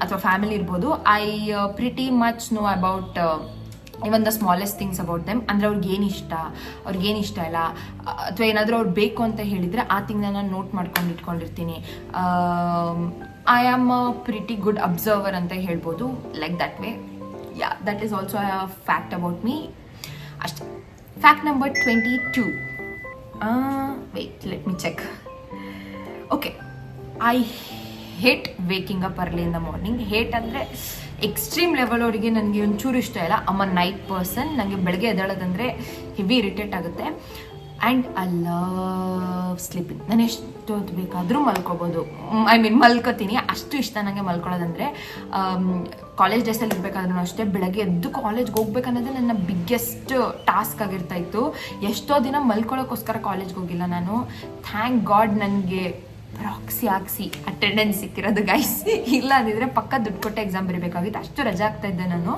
ಅಥವಾ ಫ್ಯಾಮಿಲಿ ಇರ್ಬೋದು, I pretty much know about even the smallest things about them. ಅಂದರೆ ಅವ್ರಿಗೇನು ಇಷ್ಟ ಇಲ್ಲ, ಅಥವಾ ಏನಾದರೂ ಅವ್ರು ಬೇಕು ಅಂತ ಹೇಳಿದರೆ ಆ ಥಿಂಗ್ನ ನಾನು ನೋಟ್ ಮಾಡ್ಕೊಂಡು ಇಟ್ಕೊಂಡಿರ್ತೀನಿ. I am a pretty good observer ಅಂತ ಹೇಳ್ಬೋದು, like that way. Yeah, that is also a fact about me. ಅಷ್ಟೇ. Fact number 22. Wait, let me check. Okay, I hate waking up early in the morning. Hate ಅಂದರೆ ಎಕ್ಸ್ಟ್ರೀಮ್ ಲೆವೆಲ್ ಅವರಿಗೆ ನನಗೆ ಒಂಚೂರು ಇಷ್ಟ ಇಲ್ಲ. ಅಮ್ಮ ನೈಟ್ ಪರ್ಸನ್, ನನಗೆ ಬೆಳಗ್ಗೆ ಎದ್ದೇಳೋದಂದರೆ ಹೆವಿ ಇರಿಟೇಟ್ ಆಗುತ್ತೆ. And I love sleeping. ನಾನು ಎಷ್ಟೊತ್ತು ಬೇಕಾದರೂ ಮಲ್ಕೋಬೋದು, ಮಲ್ಕೋತೀನಿ, ಅಷ್ಟು ಇಷ್ಟ ನನಗೆ ಮಲ್ಕೊಳ್ಳೋದಂದರೆ. ಕಾಲೇಜ್ ಡೇಸಲ್ಲಿ ಇರಬೇಕಾದ್ರೂ ಅಷ್ಟೇ, ಬೆಳಗ್ಗೆ ಎದ್ದು ಕಾಲೇಜ್ಗೆ ಹೋಗ್ಬೇಕನ್ನೋದೇ ನನ್ನ ಬಿಗ್ಗೆಸ್ಟ್ ಟಾಸ್ಕ್ ಆಗಿರ್ತಾಯಿತ್ತು. ಎಷ್ಟೋ ದಿನ ಮಲ್ಕೊಳ್ಳೋಕ್ಕೋಸ್ಕರ ಕಾಲೇಜ್ಗೆ ಹೋಗಿಲ್ಲ ನಾನು. ಥ್ಯಾಂಕ್ ಗಾಡ್ ನನಗೆ ಪ್ರಾಕ್ಸಿ ಹಾಕ್ಸಿ ಅಟೆಂಡೆನ್ಸ್ ಸಿಕ್ಕಿರೋದು ಗೈಸ್. ಇಲ್ಲ ಅಂದಿದ್ರೆ ಪಕ್ಕ ದುಡ್ಡು ಕೊಟ್ಟೆ ಎಕ್ಸಾಮ್ ಬರೀಬೇಕಾಗಿತ್ತು, ಅಷ್ಟು ರಜೆ ಆಗ್ತಾಯಿದ್ದೆ ನಾನು.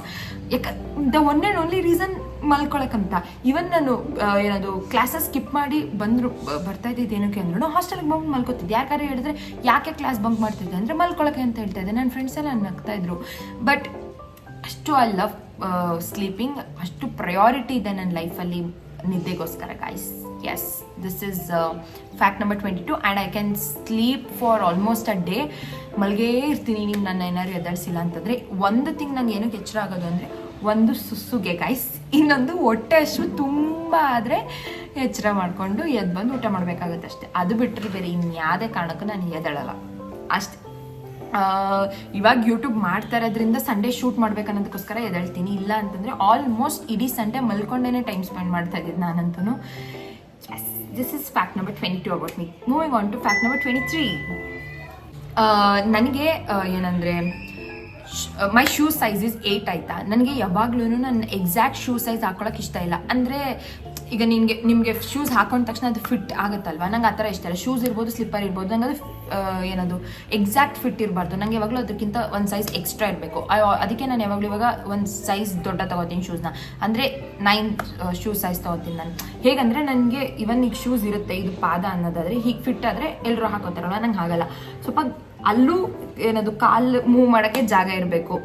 The one and only reason ಮಲ್ಕೊಳಕ್ಕಂತ. ಇವನ್ ನಾನು ಏನದು ಕ್ಲಾಸಸ್ ಸ್ಕಿಪ್ ಮಾಡಿ ಬರ್ತಾ ಇದ್ದಿದ್ದು ಏನಕ್ಕೆ ಅಂದ್ರೂ ಹಾಸ್ಟೆಲ್ಗೆ ಬಂದು ಮಲ್ಕೋತಿದ್ದೆ. ಯಾಕಾದ್ರೆ ಹೇಳಿದ್ರೆ ಯಾಕೆ ಕ್ಲಾಸ್ ಬಂಕ್ ಮಾಡ್ತಿದ್ದೆ ಅಂದರೆ ಮಲ್ಕೊಳಕ್ಕೆ ಅಂತ ಹೇಳ್ತಾ ಇದ್ದೆ. ನನ್ನ ಫ್ರೆಂಡ್ಸ್ ಎಲ್ಲ ನಗ್ತಾಯಿದ್ರು. ಬಟ್ ಅಷ್ಟು ಐ ಲವ್ ಸ್ಲೀಪಿಂಗ್, ಅಷ್ಟು ಪ್ರಯಾರಿಟಿ ಇದೆ ನನ್ನ ಲೈಫಲ್ಲಿ ನಿದ್ದೆಗೋಸ್ಕರ guys. Yes, this is fact number 22 and I can sleep for almost a day. ಮಲ್ಗೇ ಇರ್ತೀನಿ ನೀವು ನನ್ನ ಏನಾದ್ರು ಎದ್ದಳಿಸಿಲ್ಲ ಅಂತಂದರೆ. ಒಂದು ಥಿಂಗ್ ನಂಗೆ ಏನಕ್ಕೆ ಎಚ್ಚರ ಆಗೋದು ಅಂದರೆ, ಒಂದು ಸುಸ್ಸುಗೆ ಗೈಸ್, ಇನ್ನೊಂದು ಹೊಟ್ಟೆ ಹಸಿವು ತುಂಬ ಆದರೆ ಎಚ್ಚರ ಮಾಡಿಕೊಂಡು ಎದ್ದು ಬಂದು ಊಟ ಮಾಡಬೇಕಾಗುತ್ತೆ ಅಷ್ಟೇ. ಅದು ಬಿಟ್ಟರೆ ಬೇರೆ ಇನ್ಯಾವುದೇ ಕಾರಣಕ್ಕೂ ನಾನು ಎದ್ದೇಳಲ್ಲ ಅಷ್ಟೇ. ಇವಾಗ ಯೂಟ್ಯೂಬ್ ಮಾಡ್ತಾ ಇರೋದ್ರಿಂದ ಸಂಡೇ ಶೂಟ್ ಮಾಡ್ಬೇಕನ್ನೋದಕ್ಕೋಸ್ಕರ ಎದ್ದೇಳ್ತೀನಿ. ಇಲ್ಲ ಅಂತಂದರೆ ಆಲ್ಮೋಸ್ಟ್ ಇಡೀ ಸಂಡೇ ಮಲ್ಕೊಂಡೇ ಟೈಮ್ ಸ್ಪೆಂಡ್ ಮಾಡ್ತಾ ಇದ್ದಿದ್ದು ನಾನಂತೂ. Yes, this is fact number 22 about me. Moving on to fact number 23. ನನಗೆ ಏನಂದರೆ ಮೈ ಶೂ ಸೈಜ್ ಇಸ್ 8 ಆಯಿತಾ. ನನಗೆ ಯಾವಾಗ್ಲೂ ನನ್ನ ಎಕ್ಸಾಕ್ಟ್ ಶೂ ಸೈಜ್ ಹಾಕೊಳಕ್ಕೆ ಇಷ್ಟ ಇಲ್ಲ. ಅಂದರೆ ಈಗ ನಿಮಗೆ ಶೂಸ್ ಹಾಕೊಂಡ ತಕ್ಷಣ ಅದು ಫಿಟ್ ಆಗುತ್ತಲ್ವ, ನಂಗೆ ಆ ಥರ ಇಷ್ಟ ಇಲ್ಲ. ಶೂಸ್ ಇರ್ಬೋದು, ಸ್ಲಿಪ್ಪರ್ ಇರ್ಬೋದು, ನಂಗೆ ಅದು ಏನದು ಎಕ್ಸಾಕ್ಟ್ ಫಿಟ್ ಇರಬಾರ್ದು. ನಂಗೆ ಯಾವಾಗಲೂ ಅದಕ್ಕಿಂತ ಒಂದು ಸೈಜ್ ಎಕ್ಸ್ಟ್ರಾ ಇರಬೇಕು. ಅದಕ್ಕೆ ನಾನು ಯಾವಾಗಲೂ ಇವಾಗ ಒಂದು ಸೈಜ್ ದೊಡ್ಡ ತೊಗೋತೀನಿ ಶೂಸ್ನ. ಅಂದರೆ 9 ಶೂ ಸೈಜ್ ತೊಗೋತೀನಿ ನಾನು. ಹೇಗಂದರೆ ನನಗೆ ಇವನ್ ಈಗ ಶೂಸ್ ಇರುತ್ತೆ, ಇದು ಪಾದ ಅನ್ನೋದಾದರೆ ಹೀಗೆ ಫಿಟ್ ಆದರೆ ಎಲ್ಲರೂ ಹಾಕೋತಾರಲ್ಲ, ನಂಗೆ ಆಗಲ್ಲ. ಸ್ವಲ್ಪ ಅಲ್ಲೂ ಏನದು ಕಾಲು ಮೂವ್ ಮಾಡೋಕ್ಕೆ ಜಾಗ ಇರಬೇಕು.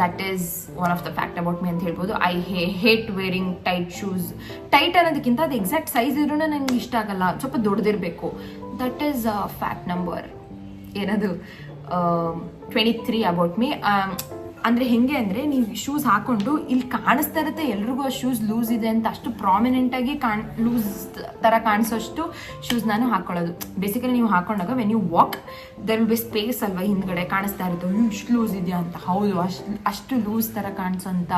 That is one of the fact about me ಅಂತ ಹೇಳ್ಬೋದು. I hate varying tight shoes. Tight ಅನ್ನೋದಕ್ಕಿಂತ ಅದು ಎಕ್ಸಾಕ್ಟ್ ಸೈಜ್ ಇದ್ರೂ ನನಗೆ ಇಷ್ಟ ಆಗಲ್ಲ, ಸ್ವಲ್ಪ ದೊಡ್ಡದಿರಬೇಕು. ದಟ್ ಈಸ್ ಫ್ಯಾಕ್ಟ್ ನಂಬರ್ ಏನದು 23 ಅಬೌಟ್ ಮೀ. ಅಂದರೆ ಹೆಂಗೆ ಅಂದರೆ, ನೀವು ಶೂಸ್ ಹಾಕ್ಕೊಂಡು ಇಲ್ಲಿ ಕಾಣಿಸ್ತಾ ಇರುತ್ತೆ ಎಲ್ರಿಗೂ ಆ ಶೂಸ್ ಲೂಸ್ ಇದೆ ಅಂತ, ಅಷ್ಟು ಪ್ರಾಮಿನೆಂಟಾಗಿ ಲೂಸ್ ಥರ ಕಾಣಿಸೋಷ್ಟು ಶೂಸ್ ನಾನು ಹಾಕ್ಕೊಳ್ಳೋದು. ಬೇಸಿಕಲಿ ನೀವು ಹಾಕೊಂಡಾಗ when you walk there will be space ಅಲ್ವಾ, ಹಿಂದ್ಗಡೆ ಕಾಣಿಸ್ತಾ ಇರುತ್ತೆ ಇಷ್ಟು ಲೂಸ್ ಇದೆಯಾ ಅಂತ. ಹೌದು, ಅಷ್ಟು ಲೂಸ್ ಥರ ಕಾಣಿಸೋಂಥ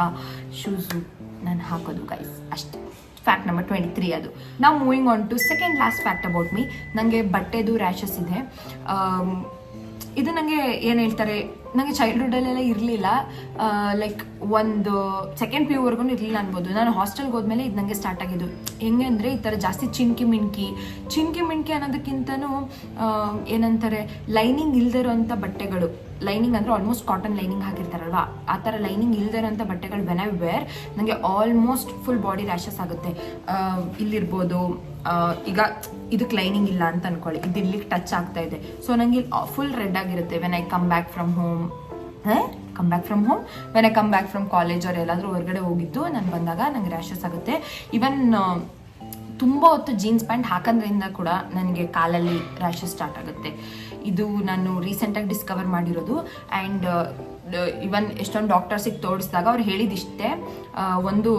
ಶೂಸು ನಾನು ಹಾಕೋದು ಗೈಸ್ ಅಷ್ಟೇ. ಫ್ಯಾಕ್ಟ್ ನಂಬರ್ 23 ಅದು. ನಾವು moving on to second last fact about me. ನನಗೆ ಬಟ್ಟೆದು ರ್ಯಾಷಸ್ ಇದೆ. ಇದು ನನಗೆ ಏನು ಹೇಳ್ತಾರೆ, ನನಗೆ ಚೈಲ್ಡ್ಹುಡ್ಡಲ್ಲೆಲ್ಲ ಇರಲಿಲ್ಲ. ಲೈಕ್ ಒಂದು ಸೆಕೆಂಡ್ ಪಿ ಯುವರೆಗೂ ಇರಲಿಲ್ಲ ಅನ್ಬೋದು. ನಾನು ಹಾಸ್ಟೆಲ್ಗೆ ಹೋದ್ಮೇಲೆ ಇದು ನನಗೆ ಸ್ಟಾರ್ಟ್ ಆಗಿದ್ದು. ಹೆಂಗೆ ಅಂದರೆ, ಈ ಥರ ಜಾಸ್ತಿ ಚಿನ್ಕಿ ಮಿಣ್ಕಿ ಅನ್ನೋದಕ್ಕಿಂತನೂ ಏನಂತಾರೆ, ಲೈನಿಂಗ್ ಇಲ್ದಿರೋಂಥ ಬಟ್ಟೆಗಳು. ಲೈನಿಂಗ್ ಅಂದರೆ ಆಲ್ಮೋಸ್ಟ್ ಕಾಟನ್ ಲೈನಿಂಗ್ ಹಾಕಿರ್ತಾರಲ್ವ, ಆ ಥರ ಲೈನಿಂಗ್ ಇಲ್ದಿರೋಂಥ ಬಟ್ಟೆಗಳು ವೆನ್ ಐ ವೇರ್ ನನಗೆ ಆಲ್ಮೋಸ್ಟ್ ಫುಲ್ ಬಾಡಿ ರ್ಯಾಷಸ್ ಆಗುತ್ತೆ. ಇಲ್ಲಿರ್ಬೋದು, ಈಗ ಇದಕ್ಕೆ ಲೈನಿಂಗ್ ಇಲ್ಲ ಅಂತ ಅನ್ಕೊಳ್ಳಿ, ಇದು ಇಲ್ಲಿಗೆ ಟಚ್ ಆಗ್ತಾ ಇದೆ, ಸೊ ನನಗೆ ಫುಲ್ ರೆಡ್ ಆಗಿರುತ್ತೆ. When I come back from home when I come back from college ಅವ್ರು ಎಲ್ಲಾದರೂ ಹೊರಗಡೆ ಹೋಗಿದ್ದು ನಾನು ಬಂದಾಗ ನಂಗೆ ರ್ಯಾಷಸ್ ಆಗುತ್ತೆ. ಈವನ್ ತುಂಬ ಹೊತ್ತು ಜೀನ್ಸ್ ಪ್ಯಾಂಟ್ ಹಾಕೋದ್ರಿಂದ ಕೂಡ ನನಗೆ ಕಾಲಲ್ಲಿ ರ್ಯಾಷಸ್ ಸ್ಟಾರ್ಟ್ ಆಗುತ್ತೆ. ಇದು ನಾನು ರೀಸೆಂಟಾಗಿ ಡಿಸ್ಕವರ್ ಮಾಡಿರೋದು. ಆ್ಯಂಡ್ ಇವನ್ ಎಷ್ಟೊಂದು ಡಾಕ್ಟರ್ಸಿಗೆ ತೋರಿಸಿದಾಗ ಅವ್ರು ಹೇಳಿದಿಷ್ಟೇ, ಒಂದು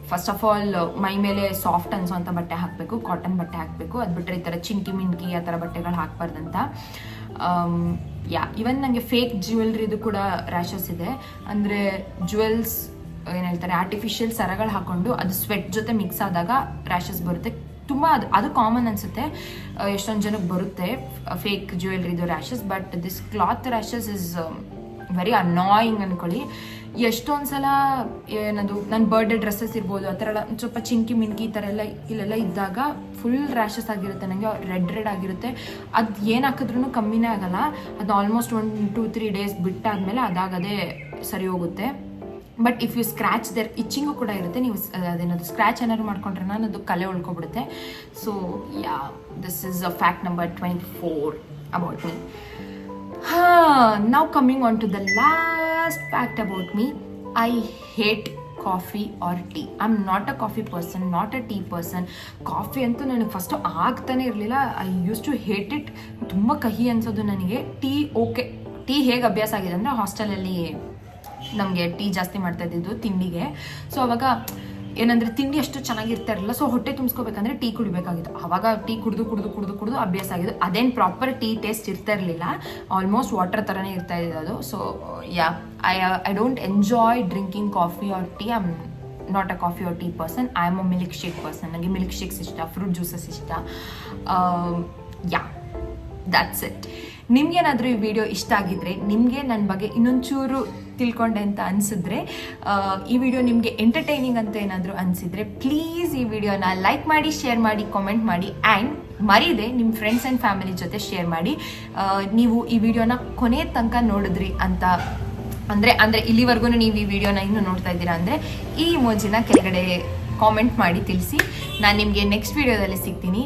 ಫಸ್ಟ್ ಆಫ್ ಆಲ್ ಮೈ ಮೇಲೆ ಸಾಫ್ಟ್ ಅನ್ಸೋಂಥ ಬಟ್ಟೆ ಹಾಕಬೇಕು, ಕಾಟನ್ ಬಟ್ಟೆ ಹಾಕಬೇಕು. ಅದು ಬಿಟ್ಟರೆ ಈ ಥರ ಚಿಂಕಿ ಮಿಂಕಿ ಆ ಥರ ಬಟ್ಟೆಗಳು ಹಾಕ್ಬಾರ್ದಂತ. ಇವನ್ ನನಗೆ ಫೇಕ್ ಜ್ಯುವೆಲ್ರಿದು ಕೂಡ ರ್ಯಾಷಸ್ ಇದೆ. ಅಂದರೆ ಜ್ಯುವೆಲ್ಸ್ ಏನು ಹೇಳ್ತಾರೆ, ಆರ್ಟಿಫಿಷಿಯಲ್ ಸರಗಳು ಹಾಕೊಂಡು ಅದು ಸ್ವೆಟ್ ಜೊತೆ ಮಿಕ್ಸ್ ಆದಾಗ ರ್ಯಾಷಸ್ ಬರುತ್ತೆ. ತುಂಬ ಅದು ಕಾಮನ್ ಅನಿಸುತ್ತೆ, ಎಷ್ಟೊಂದು ಜನಕ್ಕೆ ಬರುತ್ತೆ ಫೇಕ್ ಜ್ಯುವೆಲ್ರಿದು rashes. But this cloth rashes is very annoying ಅಂದ್ಕೊಳ್ಳಿ. ಎಷ್ಟೊಂದು ಸಲ ಏನದು ನನ್ನ ಬರ್ಡೇ ಡ್ರೆಸ್ಸಸ್ ಇರ್ಬೋದು, ಆ ಥರ ಎಲ್ಲ ಸ್ವಲ್ಪ ಚಿಂಕಿ ಮಿಂಕಿ ಈ ಥರ ಎಲ್ಲ ಇಲ್ಲೆಲ್ಲ ಇದ್ದಾಗ ಫುಲ್ ರ್ಯಾಷಸ್ ಆಗಿರುತ್ತೆ, ನನಗೆ ರೆಡ್ ಆಗಿರುತ್ತೆ. ಅದು ಏನು ಹಾಕಿದ್ರೂ ಕಮ್ಮಿನೇ ಆಗಲ್ಲ. ಅದು ಆಲ್ಮೋಸ್ಟ್ 1-2-3 ಡೇಸ್ ಬಿಟ್ಟಾದ್ಮೇಲೆ ಅದಾಗದೇ ಸರಿ ಹೋಗುತ್ತೆ. But if you scratch there itching ಕೂಡ ಇರುತ್ತೆ. ನೀವು ಅದೇನದು ಸ್ಕ್ರ್ಯಾಚ್ ಏನಾದ್ರು ಮಾಡ್ಕೊಂಡ್ರೆ ನಾನು ಅದು ಕಲೆ ಉಳ್ಕೊಬಿಡುತ್ತೆ. So this is a fact number 24 about me. Now coming on to the last fact about me. I hate coffee or tea. I'm not a coffee person, not a tea person. Coffee ಅಂತೂ ನನಗೆ ಫಸ್ಟು ಆಗ್ತಾನೆ ಇರಲಿಲ್ಲ. I use to hate it. ತುಂಬ ಕಹಿ ಅನ್ಸೋದು ನನಗೆ. ಟೀ ಓಕೆ, ಟೀ ಹೇಗೆ ಅಭ್ಯಾಸ ಆಗಿದೆ ಅಂದರೆ ಹಾಸ್ಟೆಲಲ್ಲಿ ನಮಗೆ ಟೀ ಜಾಸ್ತಿ ಮಾಡ್ತಾ ಇದ್ದಿದ್ದು ತಿಂಡಿಗೆ. ಸೊ ಅವಾಗ ಏನಂದರೆ ತಿಂಡಿ ಅಷ್ಟು ಚೆನ್ನಾಗಿರ್ತಾ ಇರಲಿಲ್ಲ. ಸೊ ಹೊಟ್ಟೆ ತುಂಬಿಸ್ಕೋಬೇಕಂದ್ರೆ ಟೀ ಕುಡಿಬೇಕಾಗಿತ್ತು. ಆವಾಗ ಟೀ ಕುಡಿದು ಅಭ್ಯಾಸ ಆಗಿದ್ದು. ಅದೇನು ಪ್ರಾಪರ್ ಟೀ ಟೇಸ್ಟ್ ಇರ್ತಾ ಇರಲಿಲ್ಲ, ಆಲ್ಮೋಸ್ಟ್ ವಾಟರ್ ಥರನೇ ಇರ್ತಾ ಇದ್ದು ಅದು. So I don't enjoy drinking coffee or tea. I am not a coffee or tea person. I am a milkshake person. ನನಗೆ ಮಿಲ್ಕ್ ಶೇಕ್ಸ್ ಇಷ್ಟ, ಫ್ರೂಟ್ ಜ್ಯೂಸಸ್ ಇಷ್ಟ. That's it. ನಿಮ್ಗೇನಾದರೂ ಈ ವಿಡಿಯೋ ಇಷ್ಟ ಆಗಿದ್ರೆ, ನಿಮಗೆ ನನ್ನ ಬಗ್ಗೆ ಇನ್ನೊಂಚೂರು ತಿಳ್ಕೊಂಡೆ ಅಂತ ಅನಿಸಿದ್ರೆ, ಈ ವಿಡಿಯೋ ನಿಮಗೆ ಎಂಟರ್ಟೈನಿಂಗ್ ಅಂತ ಏನಾದರೂ ಅನಿಸಿದರೆ ಪ್ಲೀಸ್ ಈ ವಿಡಿಯೋನ ಲೈಕ್ ಮಾಡಿ, ಶೇರ್ ಮಾಡಿ, ಕಾಮೆಂಟ್ ಮಾಡಿ. ಆ್ಯಂಡ್ ಮರೀದೆ ನಿಮ್ಮ ಫ್ರೆಂಡ್ಸ್ ಆ್ಯಂಡ್ ಫ್ಯಾಮಿಲಿ ಜೊತೆ ಶೇರ್ ಮಾಡಿ. ನೀವು ಈ ವಿಡಿಯೋನ ಕೊನೆ ತನಕ ನೋಡಿದ್ರಿ ಅಂತ ಅಂದರೆ ಇಲ್ಲಿವರೆಗೂ ನೀವು ಈ ವಿಡಿಯೋನ ಇನ್ನೂ ನೋಡ್ತಾ ಇದ್ದೀರಾ ಅಂದರೆ ಈ ಇಮೋಜಿನ ಕೆಳಗಡೆ ಕಾಮೆಂಟ್ ಮಾಡಿ ತಿಳಿಸಿ. ನಾನು ನಿಮಗೆ ನೆಕ್ಸ್ಟ್ ವಿಡಿಯೋದಲ್ಲಿ ಸಿಗ್ತೀನಿ.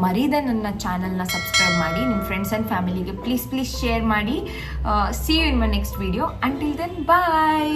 ಮರೀದೆ ನನ್ನ ಚಾನಲ್ನ ಸಬ್ಸ್ಕ್ರೈಬ್ ಮಾಡಿ, ನಿಮ್ಮ ಫ್ರೆಂಡ್ಸ್ ಆ್ಯಂಡ್ ಫ್ಯಾಮಿಲಿಗೆ ಪ್ಲೀಸ್ ಶೇರ್ ಮಾಡಿ. See you in my next video. Until then bye.